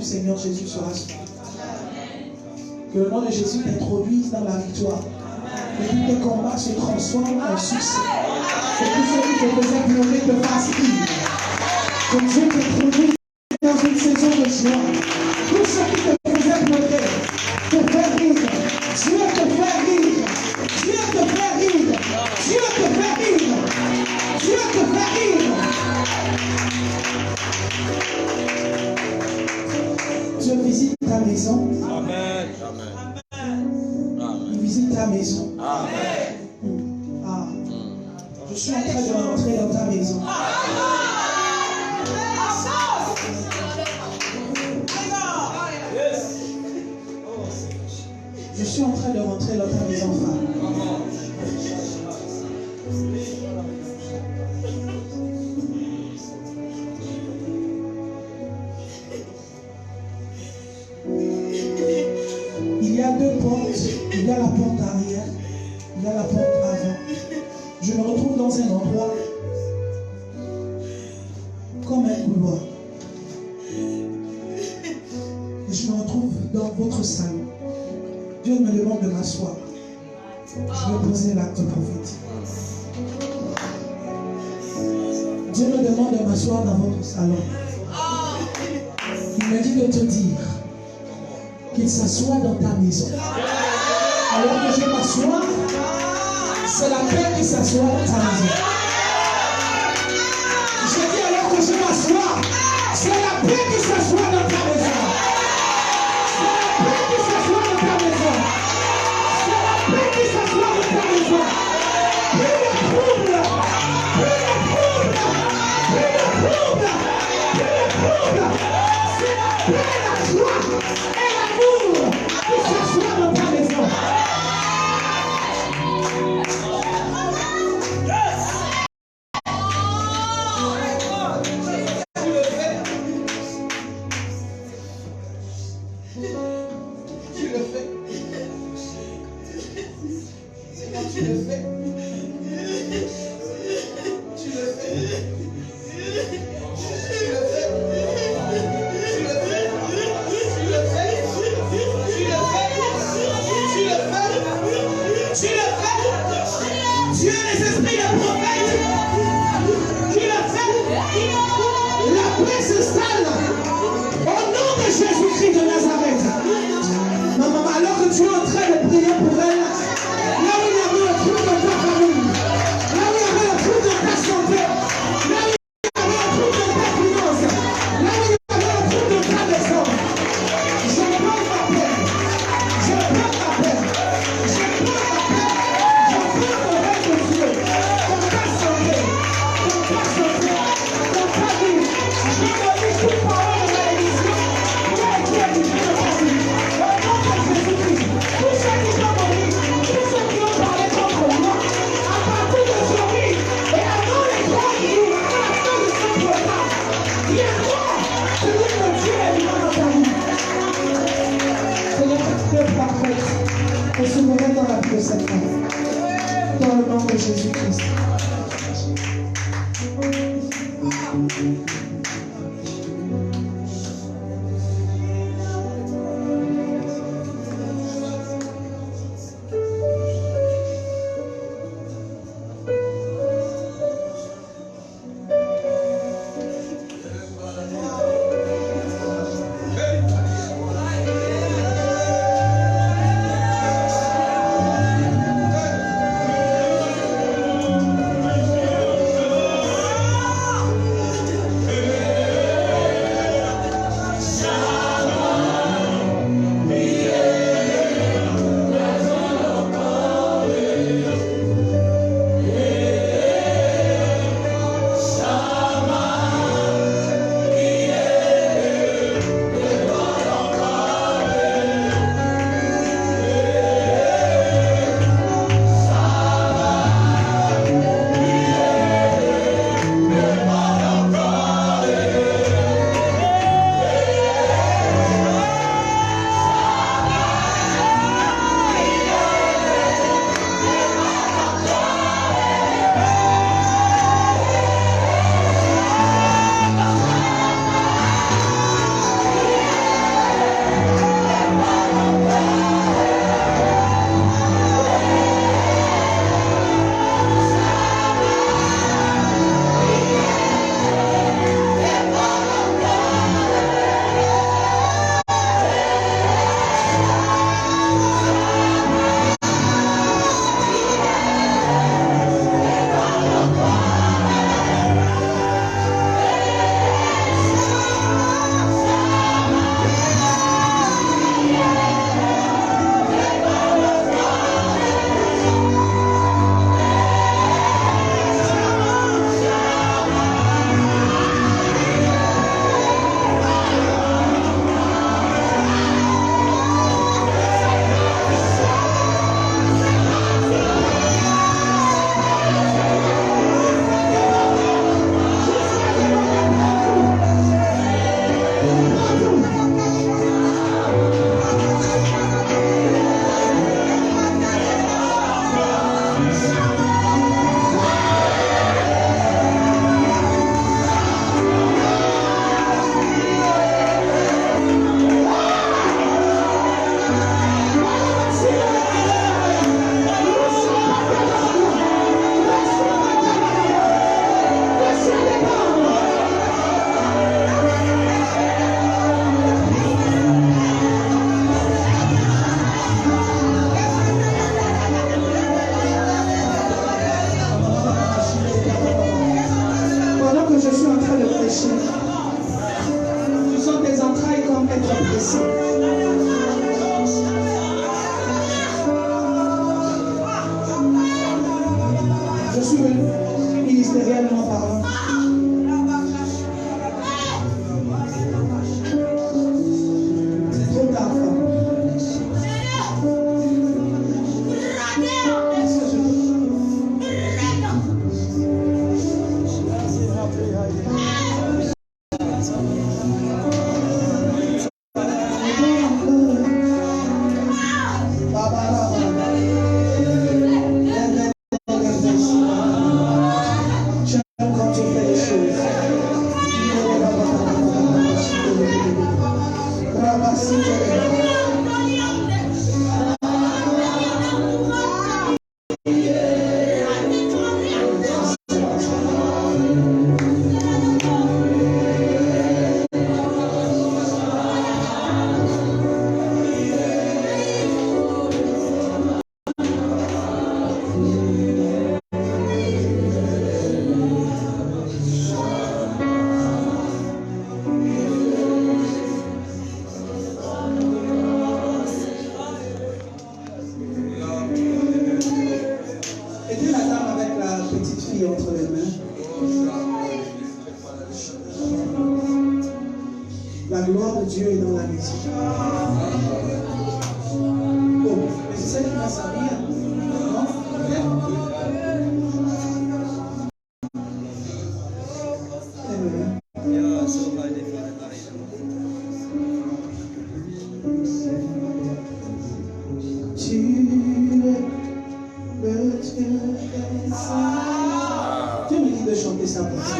Seigneur Jésus sera sauvé. Que le nom de Jésus t'introduise dans la victoire. Que tous tes combats se transforment en succès. Que tout ce qui te faisait pleurer te fasse rire. Que Dieu t'introduise dans une saison de joie. Tout ce qui te faisait pleurer te fait rire. Dieu te fait rire. Dieu te fait rire. Dieu te fait rire. Dieu te fait rire. Dieu visite ta maison. Amen. Il visite ta maison. Amen. Ah. Je suis en train de rentrer dans ta maison. Je suis en train de rentrer dans ta maison, femme. Il y a deux portes. Il y a la porte arrière. Il y a la porte avant. Je me retrouve dans un endroit comme un couloir. Et je me retrouve dans votre salon. Dieu me demande de m'asseoir. Je vais poser l'acte prophétique. Dieu me demande de m'asseoir dans votre salon. Il me dit de te dire qu'il s'assoit dans ta maison. Alors que je m'assois, c'est la paix qui s'assoit dans ta maison. Je dis alors que je m'assois, c'est la paix qui s'assoit dans ta maison. C'est la paix qui s'assoit dans ta maison. C'est la paix qui s'assoit dans ta maison. Plus de trouble, plus de trouble, plus de trouble, plus de trouble. C'est la paix, la joie et l'amour qui s'assoit dans ta maison. de Jésus-Christ. Je suis venu ministériellement parlant. C'est trop tard. Entre les mains. La gloire de Dieu est dans la maison. Oh, mais c'est ça qui m'a servi. Non? Tu es le Dieu. chanter ça pour toi.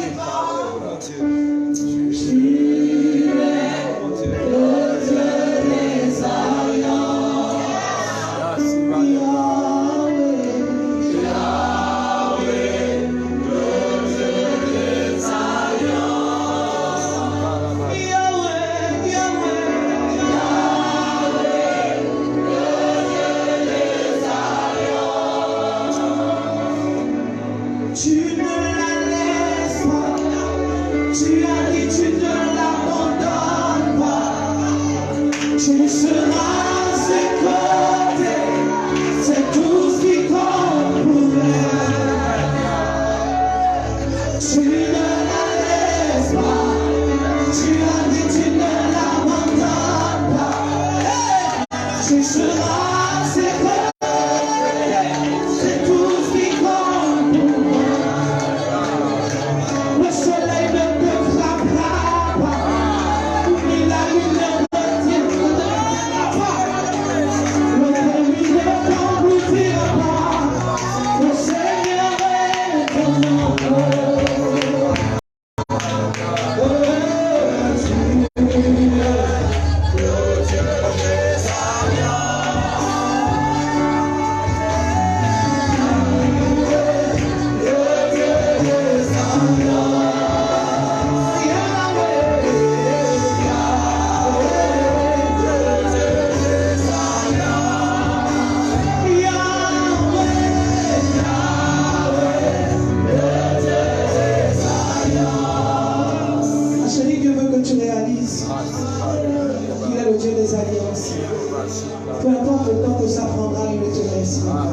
Peu importe le temps que ça prendra, il ne te laissera.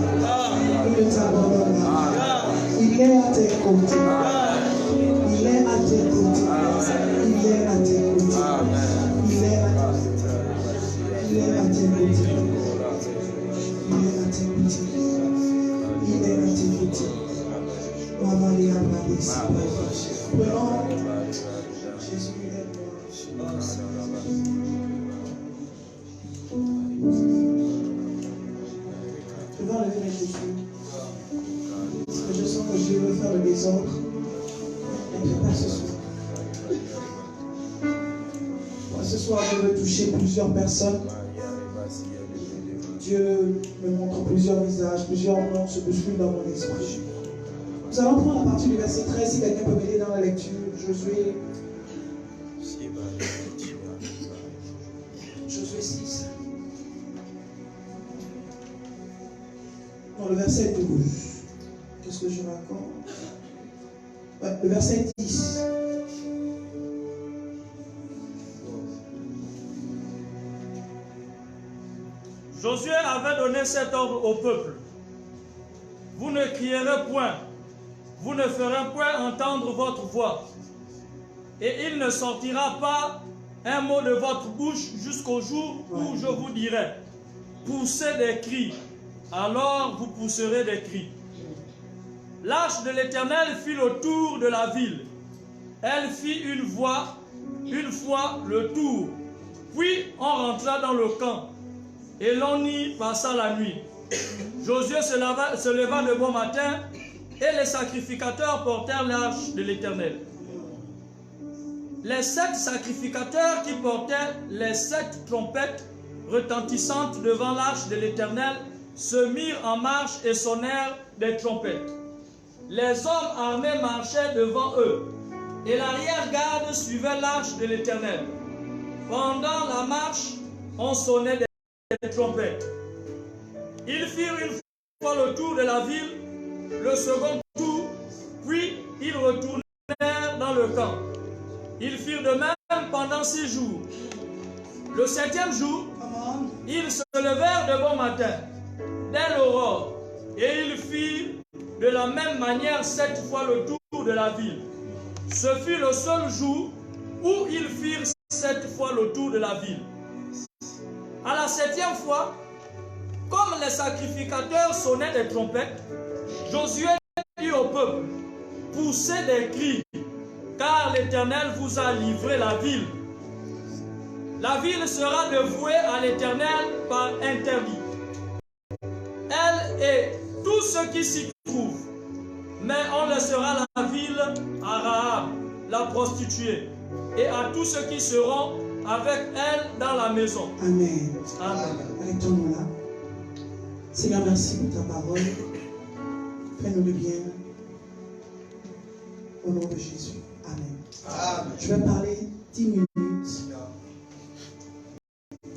Il ne t'abandonnera. Il est à tes côtés. Il est à tes côtés. Il est à tes côtés. Il est à tes côtés. Il est à tes côtés. Il est à tes côtés. Il est à tes côtés. Maman, il a parlé ça. Prenons Jésus, aide-moi. Je vais enlever mes chaussures. Parce que je sens que Dieu veut faire le désordre. Mais pas ce soir. Moi, ce soir, je veux toucher plusieurs personnes. Dieu me montre plusieurs visages, plusieurs noms se bousculent dans mon esprit. Nous allons prendre à partir du verset 13, si quelqu'un peut m'aider dans la lecture. Josué 6. Non, le verset 12. Qu'est-ce que je raconte? Ouais, le verset 10. Josué avait donné cet ordre au peuple. Vous ne crierez point, vous ne ferez point entendre votre voix, et il ne sortira pas un mot de votre bouche jusqu'au jour où je vous dirai, poussez des cris, alors vous pousserez des cris. L'arche de l'Éternel fit le tour de la ville. Elle fit une fois le tour, puis on rentra dans le camp, et l'on y passa la nuit. Josué se leva de bon matin, et les sacrificateurs portèrent l'arche de l'Éternel. Les 7 sacrificateurs qui portaient les 7 trompettes retentissantes devant l'arche de l'Éternel se mirent en marche et sonnèrent des trompettes. Les hommes armés marchaient devant eux, et l'arrière-garde suivait l'arche de l'Éternel. Pendant la marche, on sonnait des trompettes. Ils firent une fois le tour de la ville, le second tour, puis ils retournèrent dans le camp. Ils firent de même pendant 6 jours. Le 7e jour, ils se levèrent de bon matin, dès l'aurore, et ils firent de la même manière 7 fois le tour de la ville. Ce fut le seul jour où ils firent 7 fois le tour de la ville. À la 7e fois, comme les sacrificateurs sonnaient des trompettes, Josué dit au peuple, poussez des cris, car l'Éternel vous a livré la ville. La ville sera dévouée à l'Éternel par interdit. Elle et tous ceux qui s'y trouvent, mais on laissera la ville ville à Rahab, la prostituée, et à tous ceux qui seront avec elle dans la maison. Amen. Amen. Arrêtons-nous là. Seigneur, merci pour ta parole. Fais-nous le bien. Au nom de Jésus. Amen. Amen. Je vais parler 10 minutes.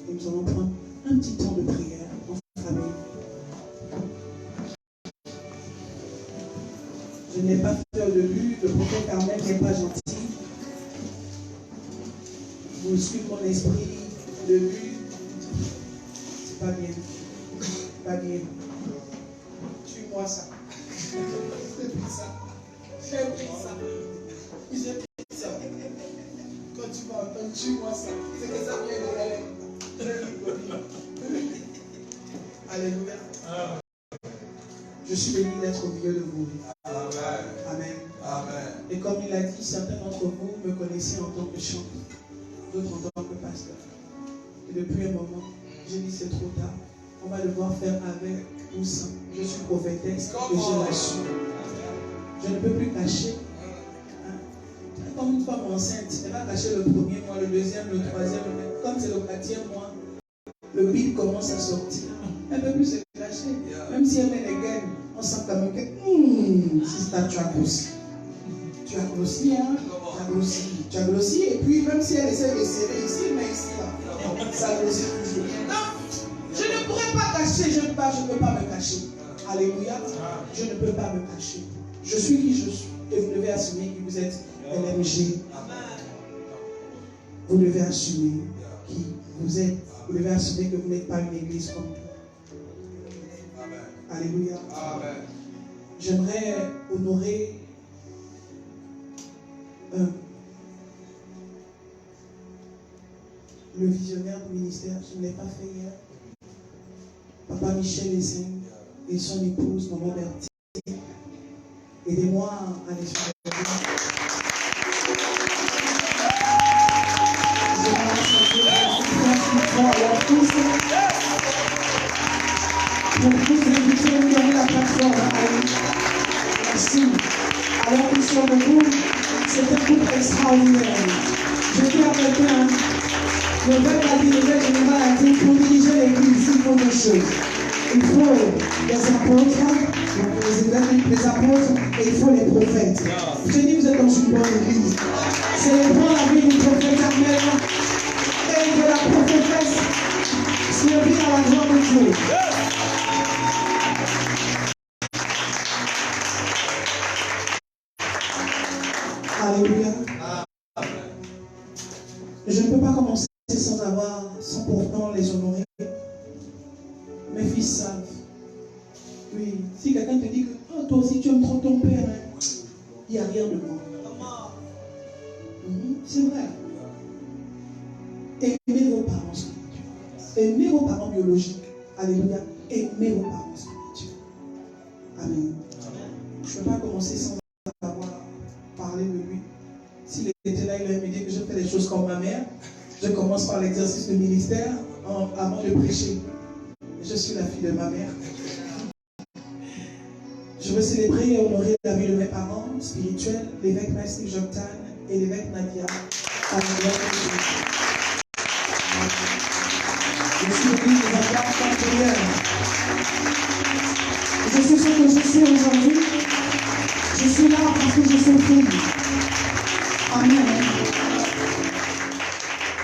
Et nous allons prendre un petit temps de prière en famille. Je n'ai pas fait au début, le prophète Carmel n'est pas gentil. Vous suivez mon esprit, le but, c'est pas bien. Pas bien. Tue-moi ça. J'ai pris ça. J'ai pris ça. J'ai pris ça. Quand tu vas entendre, tue-moi ça. C'est que ça vient de l'air. Alléluia. Je suis béni d'être au milieu de vous. Amen. Amen. Amen. Et comme il a dit, certains d'entre vous me connaissaient en tant que chanteur, d'autres en tant que pasteur. Et depuis un moment, j'ai dit c'est trop tard. On va devoir faire avec ou sans. Je suis prophétesse et je l'assume. Je ne peux plus cacher. Comme une femme enceinte, elle va cacher le premier mois, le deuxième, le troisième. Comme c'est le 4e mois, le bide commence à sortir. Elle ne peut plus se cacher. Même si elle met les gaines, on sent quand même que sister, tu as grossi. Tu as grossi, hein? Tu as grossi. Tu as grossi, et puis même si elle essaie de serrer ici, mais ici, là, ça grossit toujours. Non, je ne pourrais pas cacher, je ne peux pas me cacher. Alléluia. Je ne peux pas me cacher. Je suis qui je suis. Et vous devez assumer que vous êtes LMG. Vous devez assumer qui vous êtes. Vous devez assumer que vous n'êtes pas une église comme tout. Alléluia. J'aimerais honorer le visionnaire du ministère. Je ne l'ai pas fait hier. Papa Michel Essing et son épouse, Maman Bertie. Aidez-moi à les faire. Pour tous les missions qui ont la plateforme, merci. Alors qu'ils sont debout, c'est un couple extraordinaire. Je dis à quelqu'un, le général a dit, pour diriger l'église, il faut deux choses. Il faut des apôtres, les apôtres, et il faut les prophètes. Je dis, vous êtes dans une bonne église. Célébrons la vie du prophète Carmel et de la prophétesse servir à la gloire de Dieu. Alléluia. Je ne peux pas commencer sans pourtant les honorer. Mes fils savent. Oui, si quelqu'un te dit que oh, toi aussi tu aimes trop ton père, hein, il n'y a rien de moi. C'est vrai. Aimez vos parents spirituels. Aimez vos parents biologiques. Alléluia. Aimez vos parents spirituels. Amen. Je ne peux pas commencer sans avoir parlé de lui. S'il était là, il aurait me dit que je fais des choses comme ma mère. Je commence par l'exercice du ministère avant de prêcher. Je suis la fille de ma mère. Je veux célébrer et honorer la vie de mes parents spirituels, l'évêque Maestri Joktan et l'évêque Nadia. Je suis venu de avoir partenaire. Je suis ce que je suis aujourd'hui. Je suis là parce que je suis fille. Amen.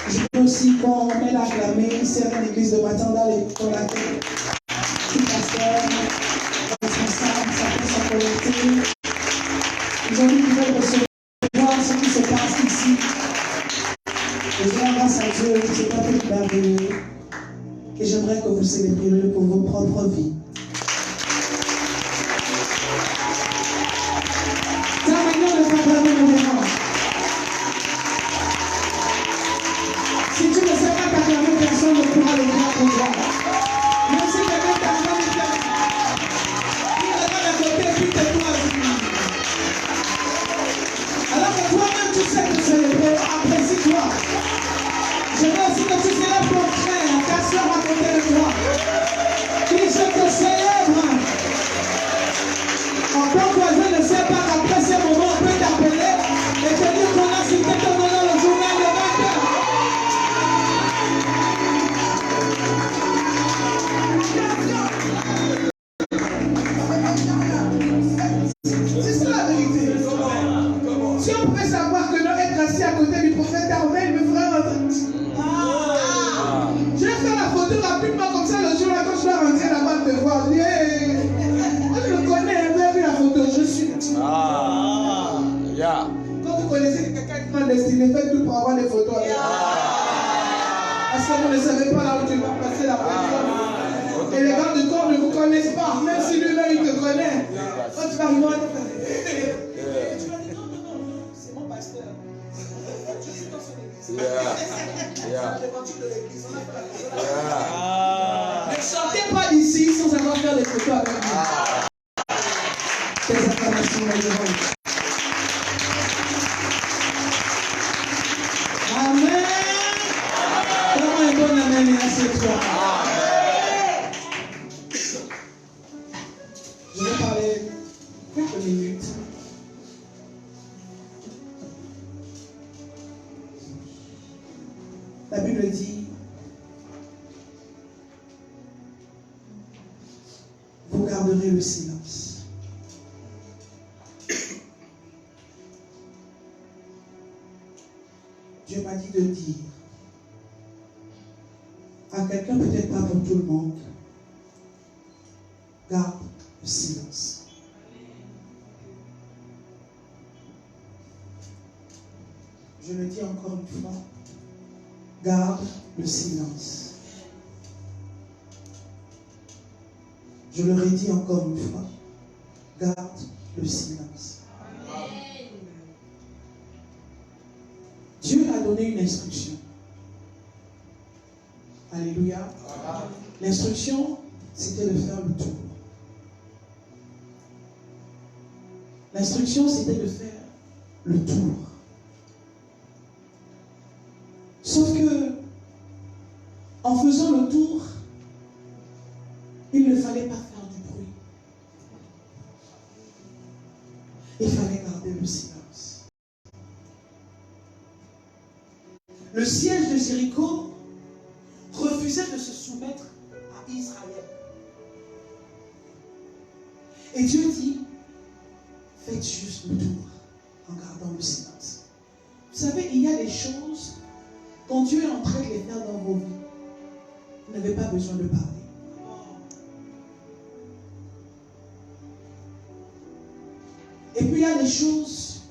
Je veux aussi qu'on m'aide à acclamer, c'est l'église de Matanda, dans laquelle tout pasteur, responsable, ça peut s'en connecter. Aujourd'hui, vous pouvez recevoir ce qui se passe ici. Et je rends grâce à Dieu, c'est un peu merveilleux. Et j'aimerais que vous célébriez pour vos propres vies. C'est la manière de s'acclamer le démon. Si tu ne sais pas t'acclamer, personne ne pourra le faire pour toi. Même si quelqu'un t'acclame, il regarde à côté et puis tais-toi. Alors que toi-même tu sais que célébrer, apprécie-toi. Je veux aussi que tu célèbres ton frère, ta soeur à côté de toi. Et je te j'ai fait tout pour avoir des photos avec toi. Parce que vous ne savez pas là où tu vas passer la personne. Et les gars du corps ne vous connaissent pas. Même si lui-même il te connaît. Quand tu vas arriver à te faire. Tu vas dire non, c'est mon pasteur. Je suis dans son église. Ne sortez pas d'ici sans avoir fait des photos avec nous. Des acclamations devant. Amen. Comment un bon amen est à cette fois. Je vais parler quelques minutes. La Bible dit, vous garderez le silence. Dieu m'a dit de dire à quelqu'un, peut-être pas pour tout le monde, garde le silence. Je le dis encore une fois, garde le silence. Je le redis encore une fois, garde le silence. Dieu a donné une instruction. Alléluia. L'instruction, c'était de faire le tour. L'instruction, c'était de faire le tour. Sauf que, en faisant le tour, il ne fallait pas faire du bruit. Il fallait garder le silence. Le siège de Jéricho refusait de se soumettre à Israël. Et Dieu dit, faites juste le tour en gardant le silence. Vous savez, il y a des choses, quand Dieu est en train de les faire dans vos vies, vous n'avez pas besoin de parler. Et puis il y a des choses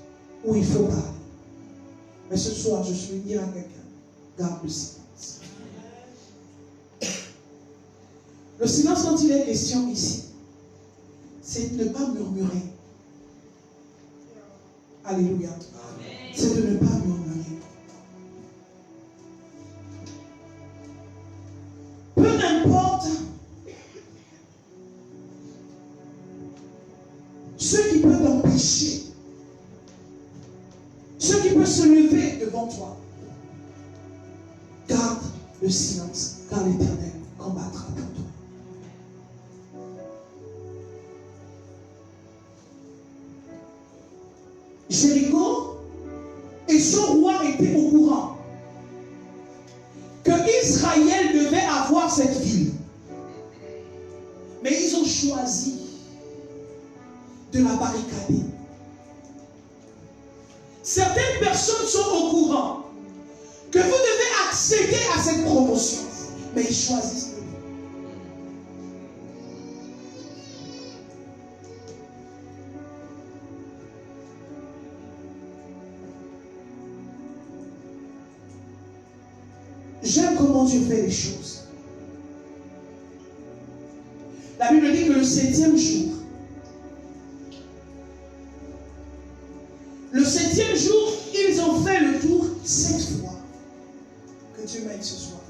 où il faut parler. Mais ce soir, je suis dire à quelqu'un, garde le silence. Le silence dont il est question ici, c'est de ne pas murmurer. Alléluia. C'est de ne pas murmurer. Peu importe ce qui peut t'empêcher, ce qui peut se lever devant toi, garde le silence, car l'Éternel combattra pour toi. Jéricho et son roi étaient au courant que Israël devait avoir cette ville. Mais ils ont choisi de la barricader. Certaines personnes sont au courant que vous devez accéder à cette promotion, mais ils choisissent de vous. J'aime comment Dieu fait les choses. La Bible dit que le 7e jour, ils ont fait le tour 7 fois. Que Dieu m'aide ce soir.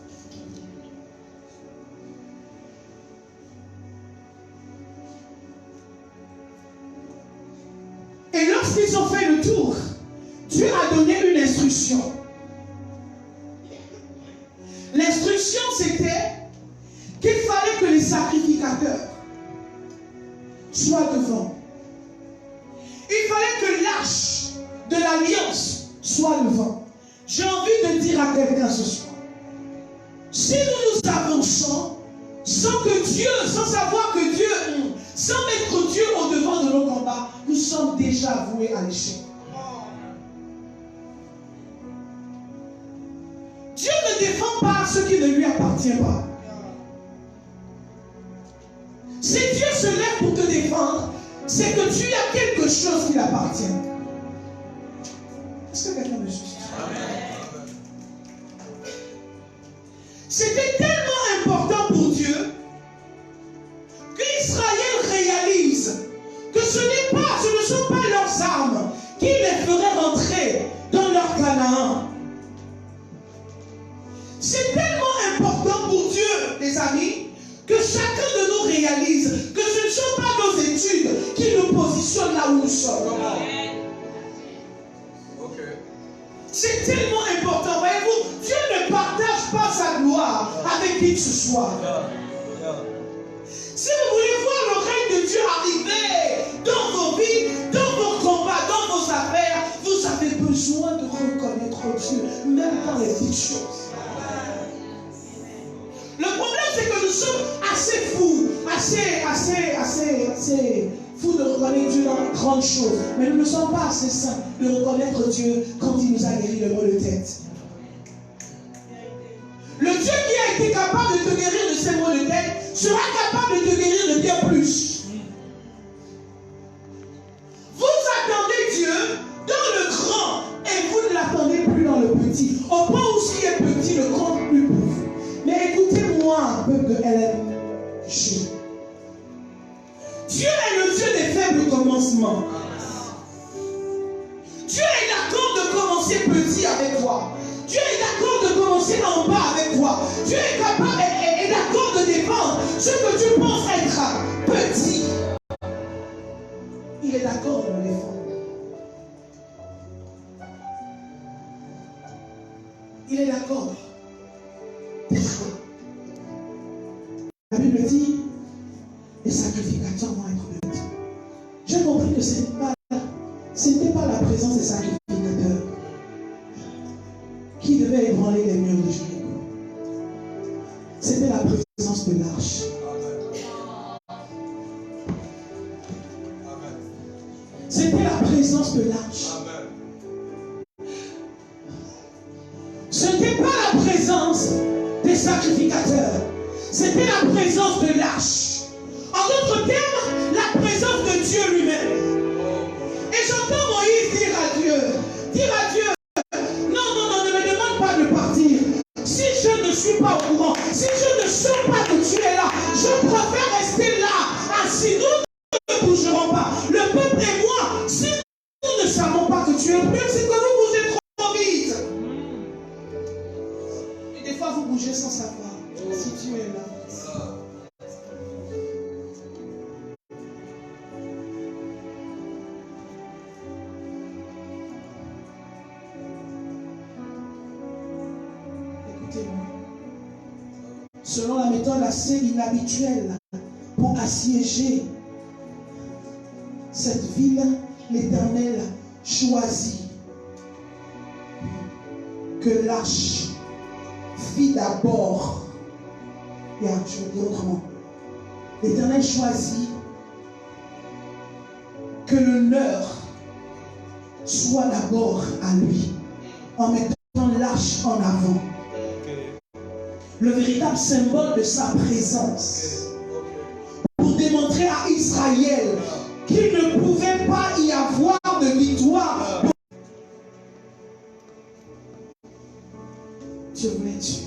Et lorsqu'ils ont fait le tour, Dieu a donné une instruction. L'instruction, c'était qu'il fallait que les sacrificateurs soient devant. Il fallait que l'arche de l'alliance soit devant. J'ai envie de dire à quelqu'un ce soir, si nous nous avançons sans que Dieu, sans savoir que Dieu, sans mettre Dieu au devant de nos combats, nous sommes déjà voués à l'échec. Dieu ne défend pas ce qui ne lui appartient pas. Si Dieu se lève pour te défendre, c'est que tu as quelque chose qui l'appartient. Est-ce que quelqu'un me suit? mes amis, que chacun de nous réalise que ce ne sont pas nos études qui nous positionnent là où nous sommes. C'est tellement important. Voyez-vous, Dieu ne partage pas sa gloire avec qui que ce soit. Si vous voulez voir le règne de Dieu arriver dans vos vies, dans vos combats, dans vos affaires, vous avez besoin de reconnaître Dieu, même dans les petites choses. Le problème, c'est que nous sommes assez fous, assez fous de reconnaître Dieu dans les grandes choses. Mais nous ne sommes pas assez saints de reconnaître Dieu quand il nous a guéri le mot de tête. Le Dieu qui a été capable de te guérir de ces maux de tête sera capable de te guérir de bien plus. Vous attendez Dieu dans le grand et vous ne l'attendez plus dans le petit. Au point où ce qui est petit ne compte plus pour vous. Mais écoutez-moi, peuple de LMG. Dieu est le Dieu des faibles commencements. Dieu est d'accord de commencer petit avec toi. Dieu est d'accord de commencer en bas avec toi. Dieu est capable et d'accord de défendre ce que tu penses être petit. Il est d'accord de le défendre. Il est d'accord. La Bible dit, les sacrificateurs vont être petits. J'ai compris que ce n'était pas la présence des sacrificateurs qui devait ébranler les murs de Jéricho. C'était la présence de l'arche. C'était la présence de l'arche. Ce n'était pas la présence des sacrificateurs. C'était la présence de l'arche. En d'autres termes, la présence de Dieu lui-même. Et j'entends Moïse dire à Dieu, non, ne me demande pas de partir. Si je ne suis pas au courant, si je ne sens pas que tu es là, je préfère rester là, assis. Nous ne bougerons pas. Le peuple et moi, si nous ne savons pas que tu es prêt, c'est que vous bougez trop vite. Et des fois, vous bougez sans savoir si tu es là. Selon la méthode assez inhabituelle pour assiéger cette ville, l'Éternel choisit que l'arche fit d'abord. Je vais dire autrement. L'Éternel choisit que l'honneur soit d'abord à lui, en mettant l'arche en avant. Le véritable symbole de sa présence, pour démontrer à Israël qu'il ne pouvait pas y avoir de victoire. Je voulais être sûr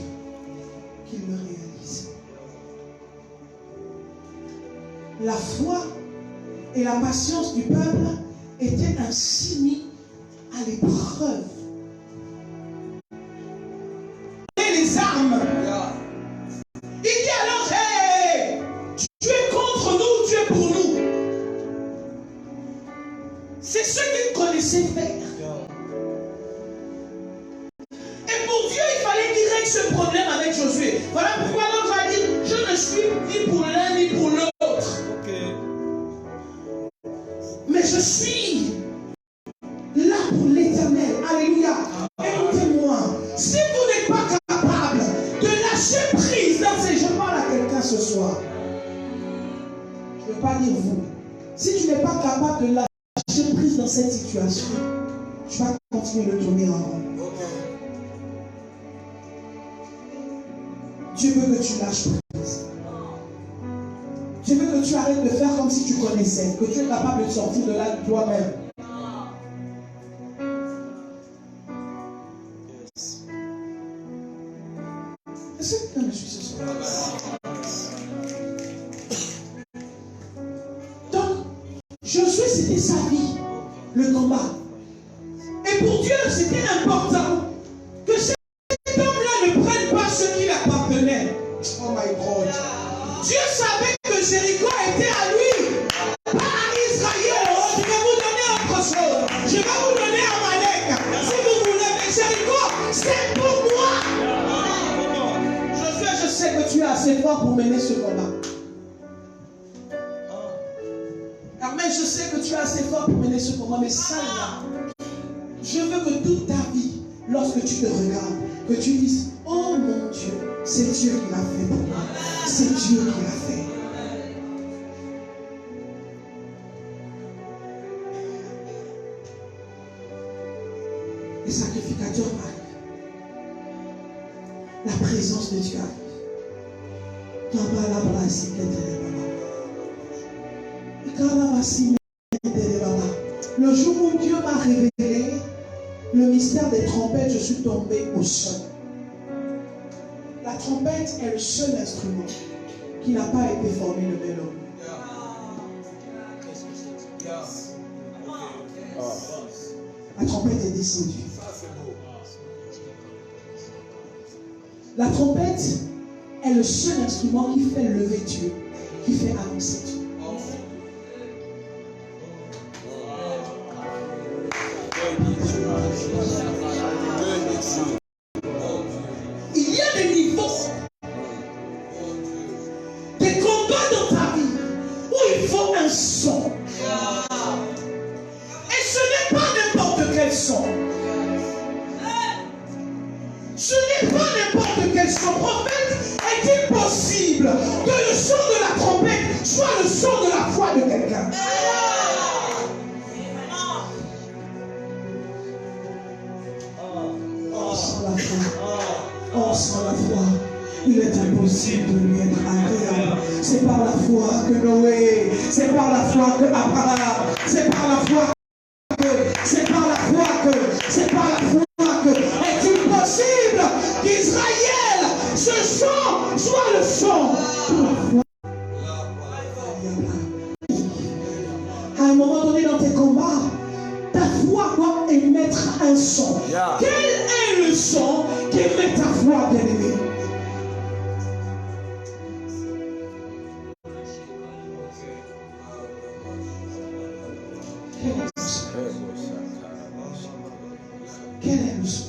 qu'il le réalise. La foi et la patience du peuple étaient ainsi mis à l'épreuve. Les armes. Il dit alors, hey, tu es contre nous, tu es pour nous. C'est ce qu'il connaissait faire. Et pour Dieu, il fallait qu'il règle ce problème avec Josué. Voilà pourquoi l'autre va dire, je ne suis ni pour l'un ni pour l'autre. Mais je suis là pour l'Éternel. Alléluia. Écoutez-moi. Si vous n'êtes pas capable de lâcher prise dans ces... Je parle à quelqu'un ce soir. Je ne veux pas dire vous. Si tu n'es pas capable de lâcher prise dans cette situation, tu vas continuer de tourner en rond. Dieu veut que tu lâches prise. Dieu veut que tu arrêtes de faire comme si tu connaissais, que tu es capable de sortir de là toi-même. Est-ce que quelqu'un me suit ce soir? Donc, Josué, c'était sa vie, le combat. Et pour Dieu, c'était important que cet homme-là ne prenne pas ce qui lui appartenait. Oh my God. salle là, je veux que toute ta vie, lorsque tu te regardes, que tu dises, oh mon Dieu, c'est Dieu qui l'a fait pour moi. C'est Dieu qui l'a fait. Les sacrificateurs arrivent. La présence de Dieu arrive. Le jour où Dieu m'a révélé le mystère des trompettes, je suis tombé au sol. La trompette est le seul instrument qui n'a pas été formé de mélodie. La trompette est descendue. La trompette est le seul instrument qui fait lever Dieu, qui fait avancer Dieu. Il y a des niveaux, des combats dans ta vie où il faut un son. Et ce n'est pas n'importe quel son. Ce n'est pas n'importe quel son. Prophète, est-il possible que le son de la trompette soit le son de la foi de quelqu'un? Sans la foi, il est impossible de lui être agréable. C'est par la foi que Noé, c'est par la foi que Abraham, c'est par la foi que, c'est par la foi que, c'est par la foi que, est-il possible qu'Israël, ce son, soit le son de la foi? À un moment donné dans tes combats, ta foi doit émettre un son. Quel est le son qui émet ta foi, bien-aimé? Quel est le son?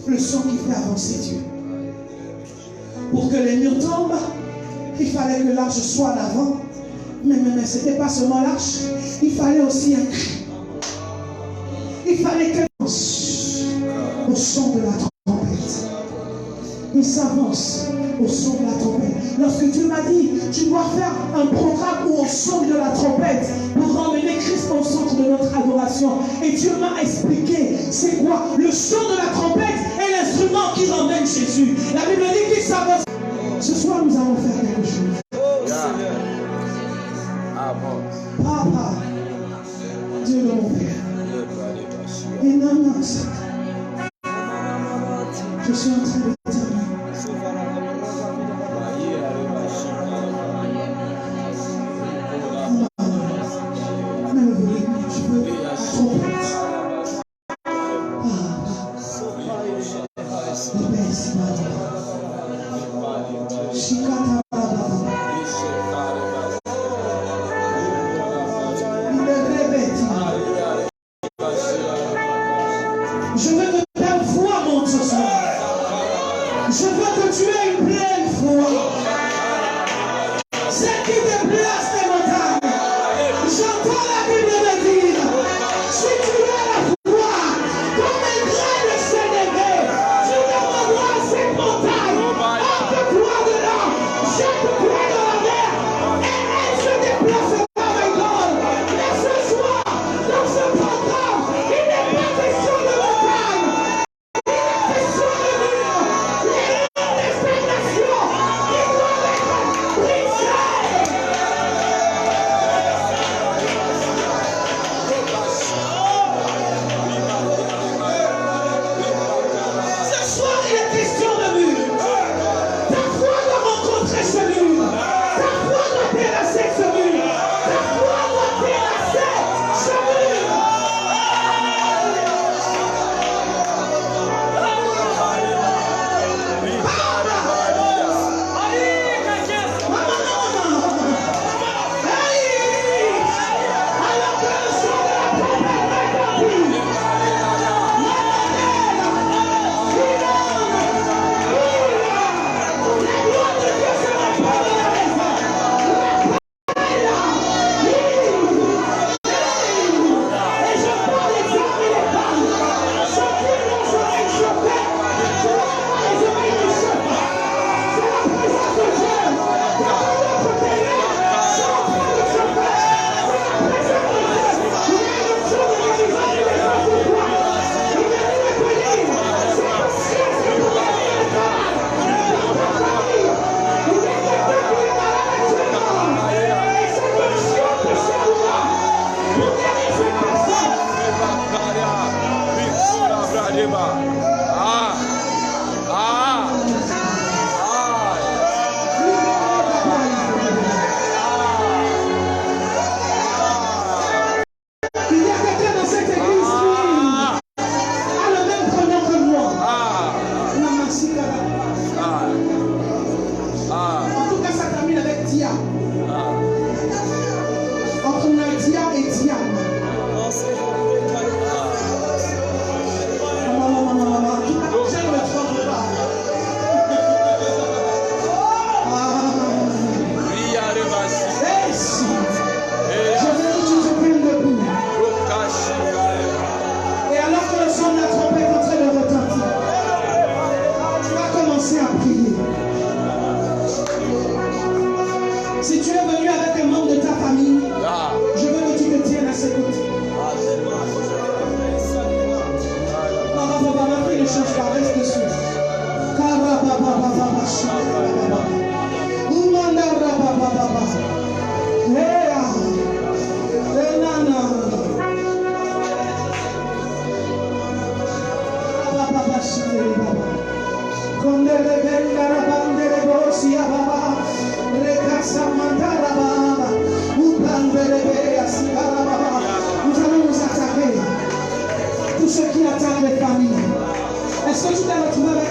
Le son qui fait avancer Dieu. Pour que les murs tombent, il fallait que l'arche soit en avant. Mais ce n'était pas seulement l'arche, il fallait aussi un cri. Il fallait que au son de la trompette. Il s'avance au son de la trompette. Lorsque Dieu m'a dit, tu dois faire un programme où au son de la trompette pour ramener Christ au centre de notre adoration. Et Dieu m'a expliqué, c'est quoi? Le son de la trompette est l'instrument qui ramène Jésus. La Bible dit qu'il s'avance. Ce soir, nous allons faire quelque chose. Papa, Dieu de mon Père, je suis en train de terminer. Même le volume, je veux trompette.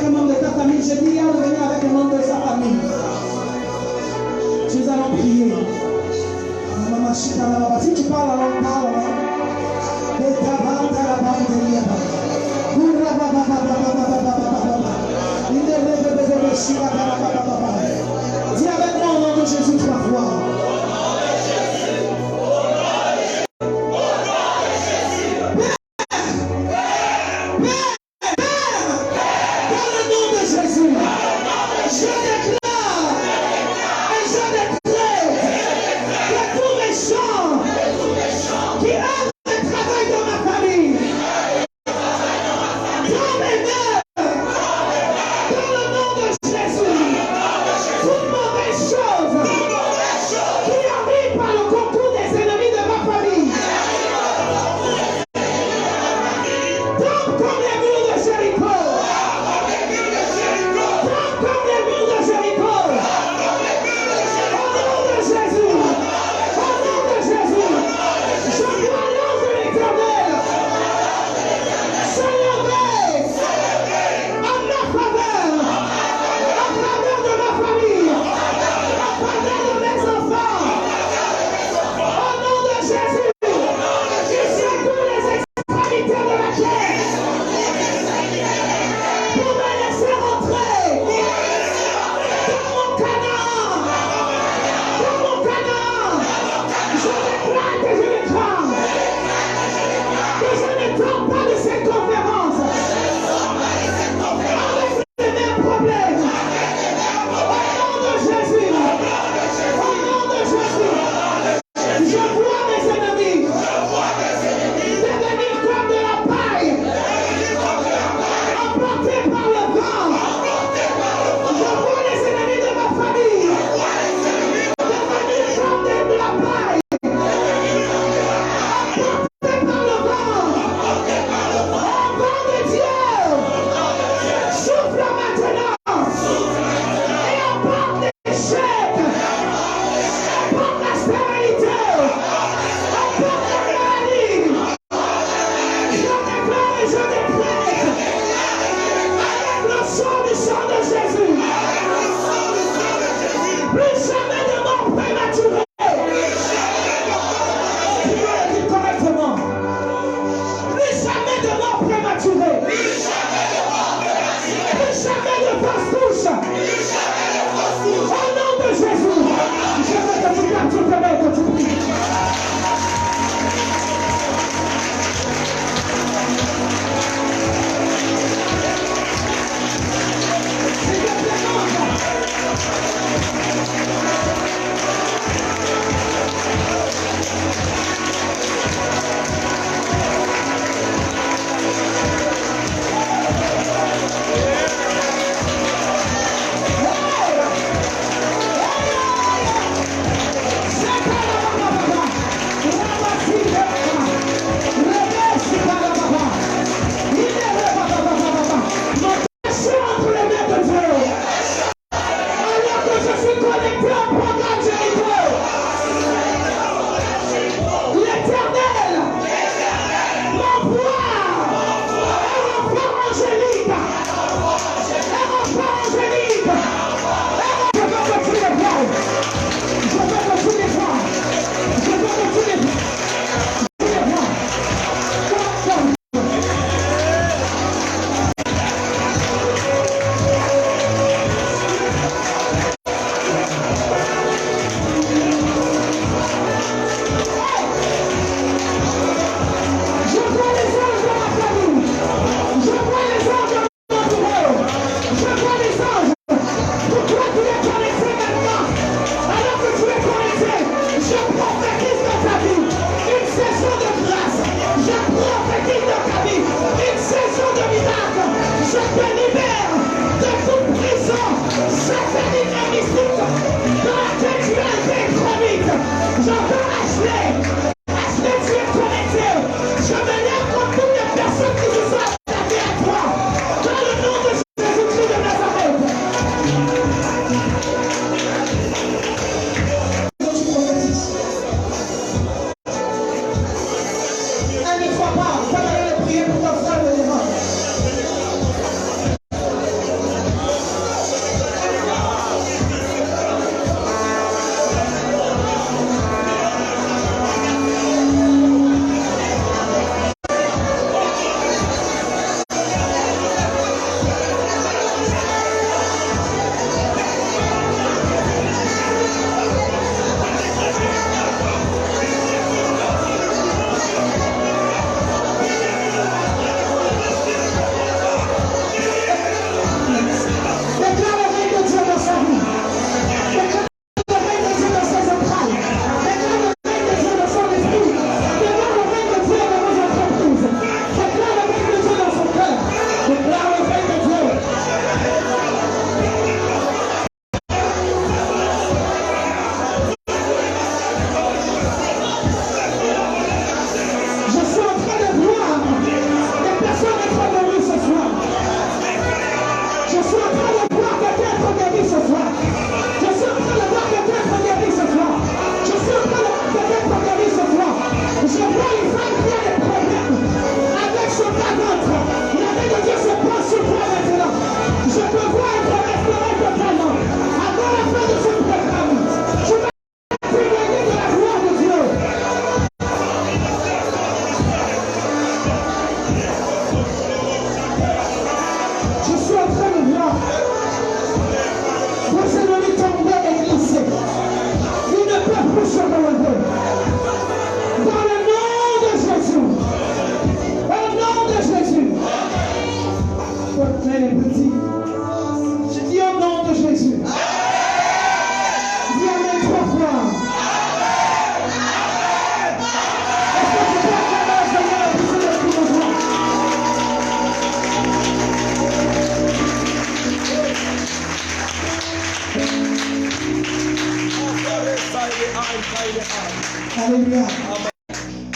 avec un membre de ta famille, je dis à venir avec un membre de sa famille. Nous allons prier. Si tu parles, alors parle. Dis avec moi au nom de Jésus 3 fois.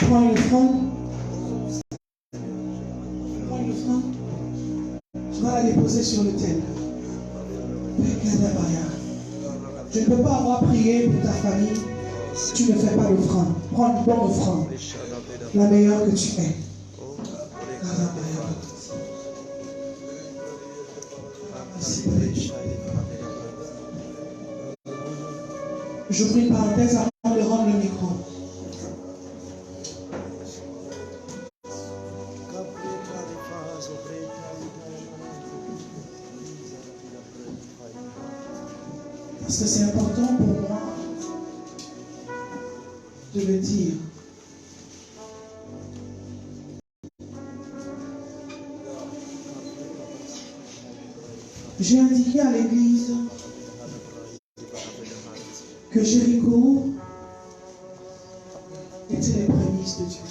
Prends une offrande. Prends une offrande. Tu vas la déposer sur l'autel. Tu ne peux pas avoir prié pour ta famille si tu ne fais pas l'offrande. Prends une bonne offrande. La meilleure que tu es. J'ouvre une parenthèse avant de rendre le micro. Parce que c'est important pour moi de le dire. J'ai indiqué à l'église que Jéricho était les prémices de Dieu.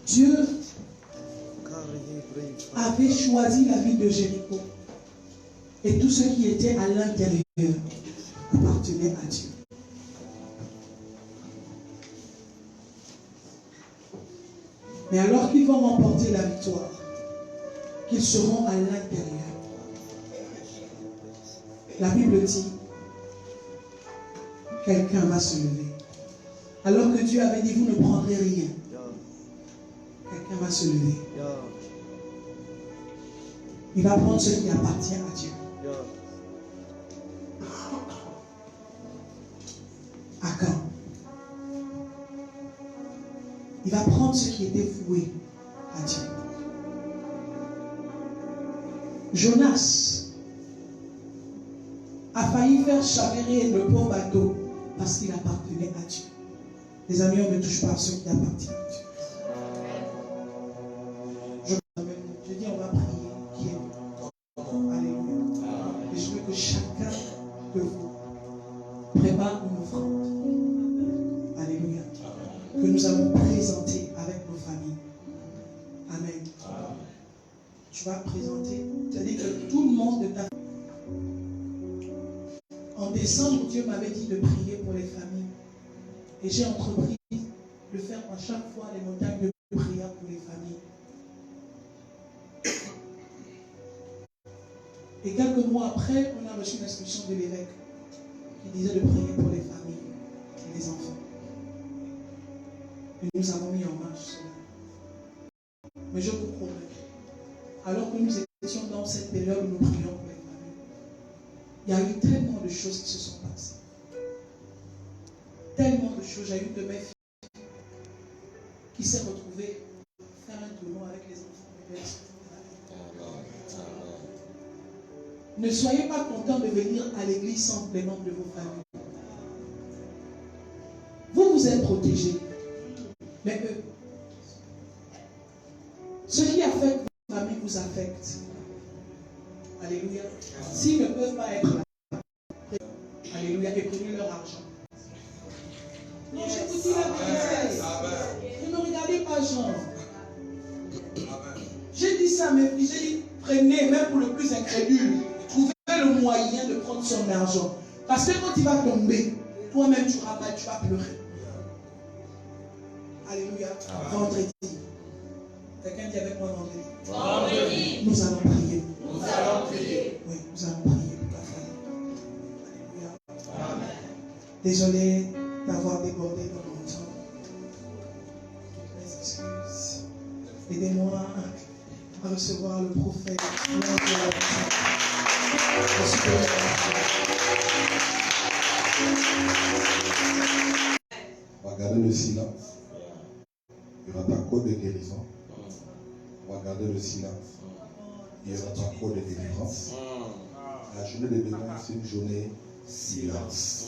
Dieu avait choisi la ville de Jéricho et tout ce qui était à l'intérieur appartenait à Dieu. Mais alors qu'ils vont remporter la victoire, qu'ils seront à l'intérieur, la Bible dit, quelqu'un va se lever. Alors que Dieu avait dit, vous ne prendrez rien. Quelqu'un va se lever. Il va prendre ce qui appartient à Dieu. À quand? Il va prendre ce qui était voué à Dieu. Jonas a failli faire chavirer le pauvre bateau parce qu'il appartenait à Dieu. Les amis, on ne touche pas à ce qui appartient à Dieu. Je dis, on va prier. Alléluia. Et je veux que chacun de vous prépare une offrande. Alléluia. Que nous allons présenter avec nos familles. Amen. Tu vas présenter. C'est-à-dire que tout le monde de ta famille. En décembre, Dieu m'avait dit de prier pour les familles. Et j'ai entrepris de faire à chaque fois les montagnes de prière pour les familles. Et quelques mois après, on a reçu une instruction de l'évêque qui disait de prier pour les familles et les enfants. Et nous avons mis en marche cela. Mais je vous promets, alors que nous étions dans cette période où nous prions pour les familles, il y a eu tellement de choses qui se sont passées. Tellement de choses. J'ai eu de mes filles qui s'est retrouvée faire un tournoi avec les enfants. Ne soyez pas contents de venir à l'église sans les membres de vos familles. Vous, vous êtes protégés. Mais eux, ce qui affecte vos familles vous affecte. Alléluia. S'ils ne peuvent pas être là, alléluia, et prenez leur argent. Non, je vous dis la vérité. Ne me regardez pas, Jean. J'ai dit ça à mes filles. J'ai dit, prenez, même pour le plus incrédule, trouvez le moyen de prendre son argent. Parce que quand il va tomber, toi-même tu auras mal, tu vas pleurer. Alléluia. Vendredi. Quelqu'un dit avec moi vendredi. Vendredi. Nous allons prier. Nous allons prier. Oui, nous allons prier pour ta famille. Alléluia. Amen. Désolé d'avoir débordé dans mon temps. Mes excuses. Aidez-moi à recevoir le prophète. On va garder le silence. Il y aura ta code de guérison. On va garder le silence. Il y aura ta code de délivrance. La journée de demain, c'est une journée silence.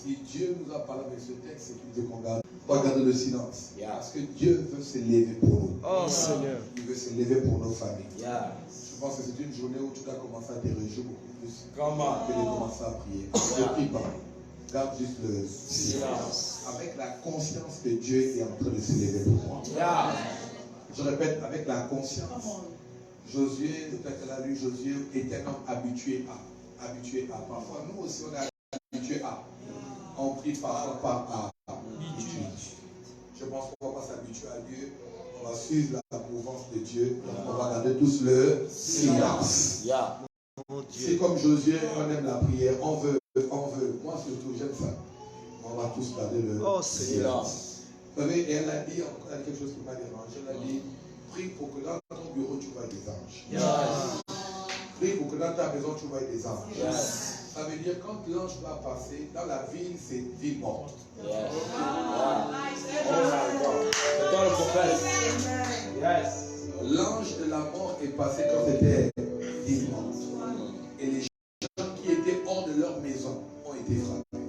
Si Dieu nous a parlé avec ce texte, c'est qu'il veut qu'on garde. On va garder le silence. Parce que Dieu veut se lever pour nous. Il veut se lever pour nos familles. Je pense que c'est une journée où tu dois commencer à te réjouir beaucoup plus que de commencer à prier. Ne prie pas. Garde juste le silence. Avec la conscience que Dieu est en train de se lever pour moi. Je répète, avec la conscience Josué, le temps qu'elle a lu, Josué était un homme habitué à. Parfois, nous aussi, on est habitué à. On prie parfois par habitude. Je pense qu'on ne va pas s'habituer à Dieu. On va suivre la mouvance de Dieu. On va garder tous le silence. C'est comme Josué, on aime la prière. On veut. Moi surtout, j'aime ça. On va tous garder le silence. Vous savez, et elle a dit quelque chose qui m'a dérangé. Elle a dit, prie pour que dans ton bureau, tu vois des anges. Prie pour que dans ta maison, tu vois des anges. Ça veut dire quand l'ange va passer, dans la ville, c'est ville morte. C'est toi le prophète. L'ange de la mort est passé quand c'était ville morte. Et les gens qui étaient hors de leur maison ont été frappés.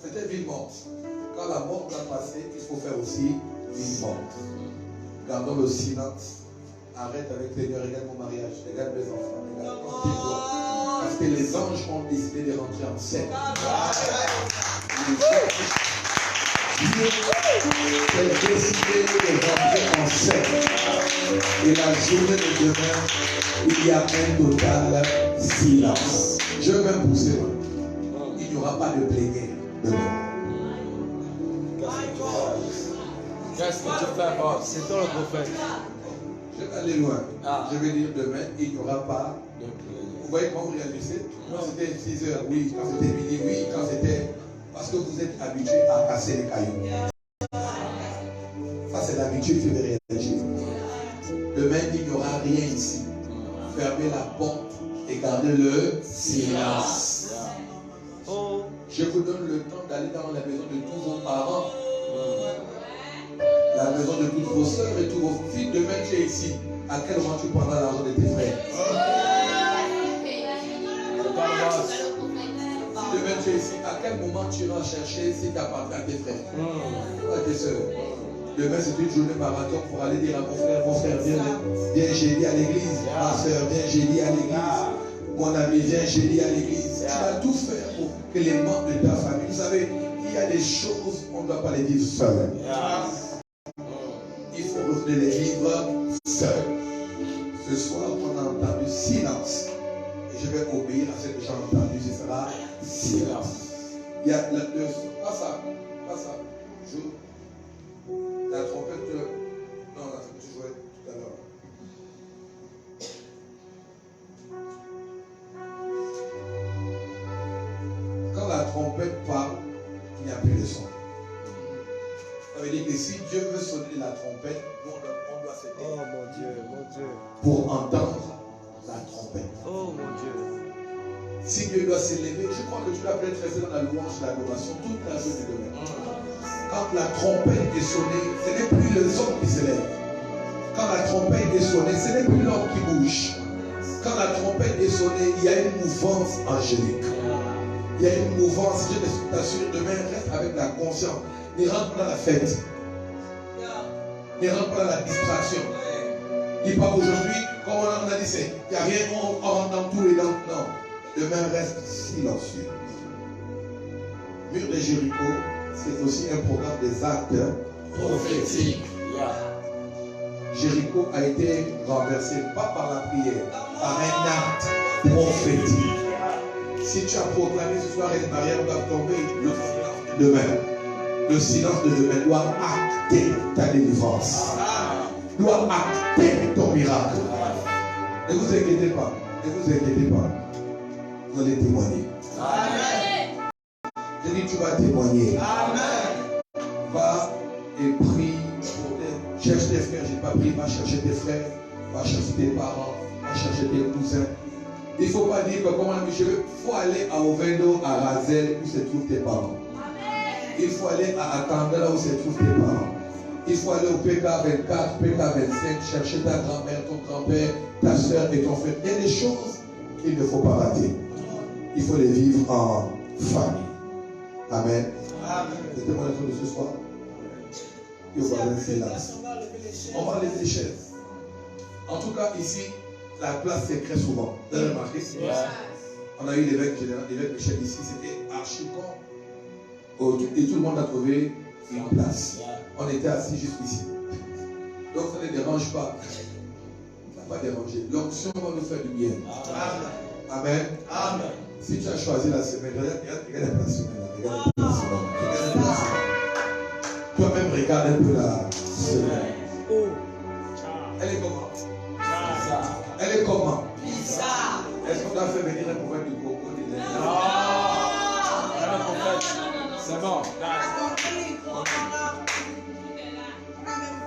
C'était ville morte. Quand la mort va passer, il faut faire aussi ville morte. Gardons le silence. Arrête avec Seigneur, regarde mon mariage, regarde mes enfants, regarde mon témoin. Parce que les anges ont décidé de rentrer en scène. Dieu a décidé de rentrer en scène. Et la journée de demain, il y a un total silence. Je vais même pousser. Il n'y aura pas de plénière demain. Qu'est-ce que tu fais, Bob? C'est toi le prophète. Je vais aller loin. Je vais dire demain, il n'y aura pas de plénière. Vous voyez comment vous réagissez? Quand c'était 6 heures, oui. Quand c'était midi, oui. Quand c'était... Parce que vous êtes habitué à casser les cailloux. Ça, c'est l'habitude qui veut réagir. Demain, il n'y aura rien ici. Fermez la porte et gardez le silence. Je vous donne le temps d'aller dans la maison de tous vos parents. La maison de toutes vos soeurs et tous vos filles. Demain, tu es ici. À quel moment tu prendras l'argent de tes frères? Si demain tu es ici, à quel moment tu iras chercher si tu appartiens à tes frères? À tes soeurs. Demain, c'est une journée marathon pour aller dire à mon frère, viens jeudi à l'église. Ma soeur, viens jeudi à l'église. Mon ami, viens jeudi à l'église. Tu vas tout faire pour que les membres de ta famille, vous savez, il y a des choses, on ne doit pas les vivre seul. Il faut revenir les vivre seul. Ce soir, on a entendu silence. Et je vais obéir à ce que j'ai entendu. Ce sera silence. Il y a pas ça. La trompette. Non, là, c'est que tu jouais tout à l'heure. Quand la trompette parle, il n'y a plus de son. Ça veut dire que si Dieu veut sonner la trompette, nous, on doit se taire. Oh mon Dieu. Pour entendre la trompette. Oh mon Dieu. Si Dieu doit s'élever, je crois que tu dois peut-être rester dans la louange, l'adoration toute la journée de demain. Quand la trompette est sonnée, ce n'est plus les hommes qui s'élèvent. Quand la trompette est sonnée, ce n'est plus l'homme qui bouge. Quand la trompette est sonnée, il y a une mouvance angélique. Il y a une mouvance, je t'assure, demain, reste avec la conscience. Ne rentre pas dans la fête. Ne rentre pas dans la distraction. Dis pas aujourd'hui, comme on a dit, il n'y a rien, on rentre dans tout et dans. Non. Demain, reste silencieux. Mur de Jéricho, c'est aussi un programme des actes prophétiques. Jéricho a été renversé, pas par la prière, par un acte prophétique. Si tu as proclamé ce soir une barrière doit tomber, le silence de demain. Le silence de demain doit acter ta délivrance. Doit acter ton miracle. Ne vous inquiétez pas. Ne vous inquiétez pas. Vous allez témoigner. Amen. Je dis, tu vas témoigner. Amen. Va et prie pour tes... Cherche tes frères, je n'ai pas pris. Va chercher tes frères. Va chercher tes parents. Va chercher tes cousins. Il ne faut pas dire que comment il faut aller à Ovendo, à Razel, où se trouvent tes parents. Amen. Il faut aller à Atanda, là où se trouvent tes parents. Il faut aller au PK24, PK25, chercher ta grand-mère, ton grand-père, ta soeur et ton frère. Il y a des choses qu'il ne faut pas rater. Il faut les vivre en famille. Amen. C'était mon leçon de ce soir. Et on va rester là. On va lever les chaises. En tout cas, ici, la place c'est très souvent. Vous avez remarqué? On a eu l'évêque général, l'évêque Michel ici, c'était archi con. Et tout le monde a trouvé une place. On était assis juste ici. Donc ça ne dérange pas. pas déranger. L'onction va nous faire du bien. Amen. Amen. Si tu as choisi la semaine, regarde la semaine. Regarde la semaine. Toi-même, regarde un peu la semaine. Elle est comment? Elle est comment? Est-ce qu'on a fait venir un prophète du coco? C'est bon.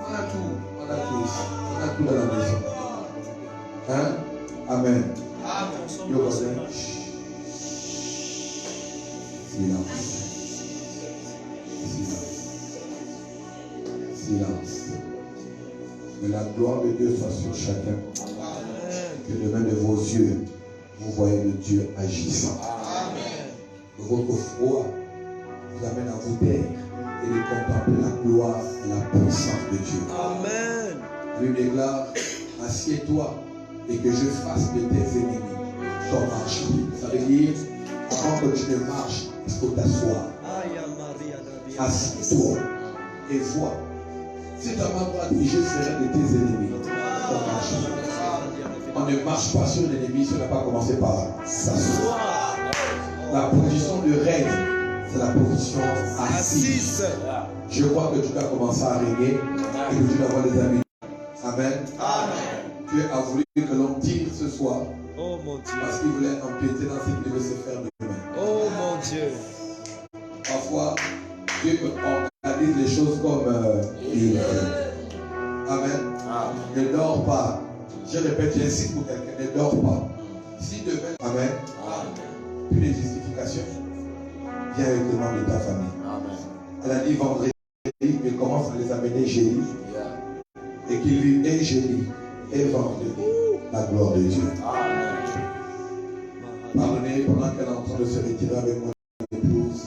On a tout. On a tout ici. On a tout dans la maison. Hein? Amen. Yo, voisin. Silence. Silence. Que la gloire de Dieu soit sur chacun. Que de main de vos yeux, vous voyez le Dieu agissant. Que votre foi vous amène à vous taire et de contempler la gloire et la puissance de Dieu. Amen. La Bible déclare, assieds-toi et que je fasse de tes ennemis ton marchepied. Ça veut dire, avant que tu ne marches, il faut t'asseoir. Assieds-toi et vois. Si ta main droite dit, je serai de tes ennemis ton marchepied. On ne marche pas sur l'ennemi si on n'a pas commencé par s'asseoir. La position de règne, c'est la position assise. Je crois que tu dois commencer à régner et que tu dois avoir des amis. Amen. Dieu a voulu que l'on tire ce soir. Oh mon Dieu. Parce qu'il voulait empiéter dans ce qu'il devait se faire demain. Oh mon Dieu. Parfois, Dieu organise les choses comme il veut. Amen. Ne dors pas. Je répète, j'insiste pour quelqu'un, ne dors pas. Si demain, Amen. Plus de justification. Viens avec le nom de ta famille. Elle a dit vendredi, il commence à les amener jeudi. Et qu'ils vivent et jeudi et vendredi la gloire de Dieu. Pardonnez pendant qu'elle est en train de se retirer avec mon épouse.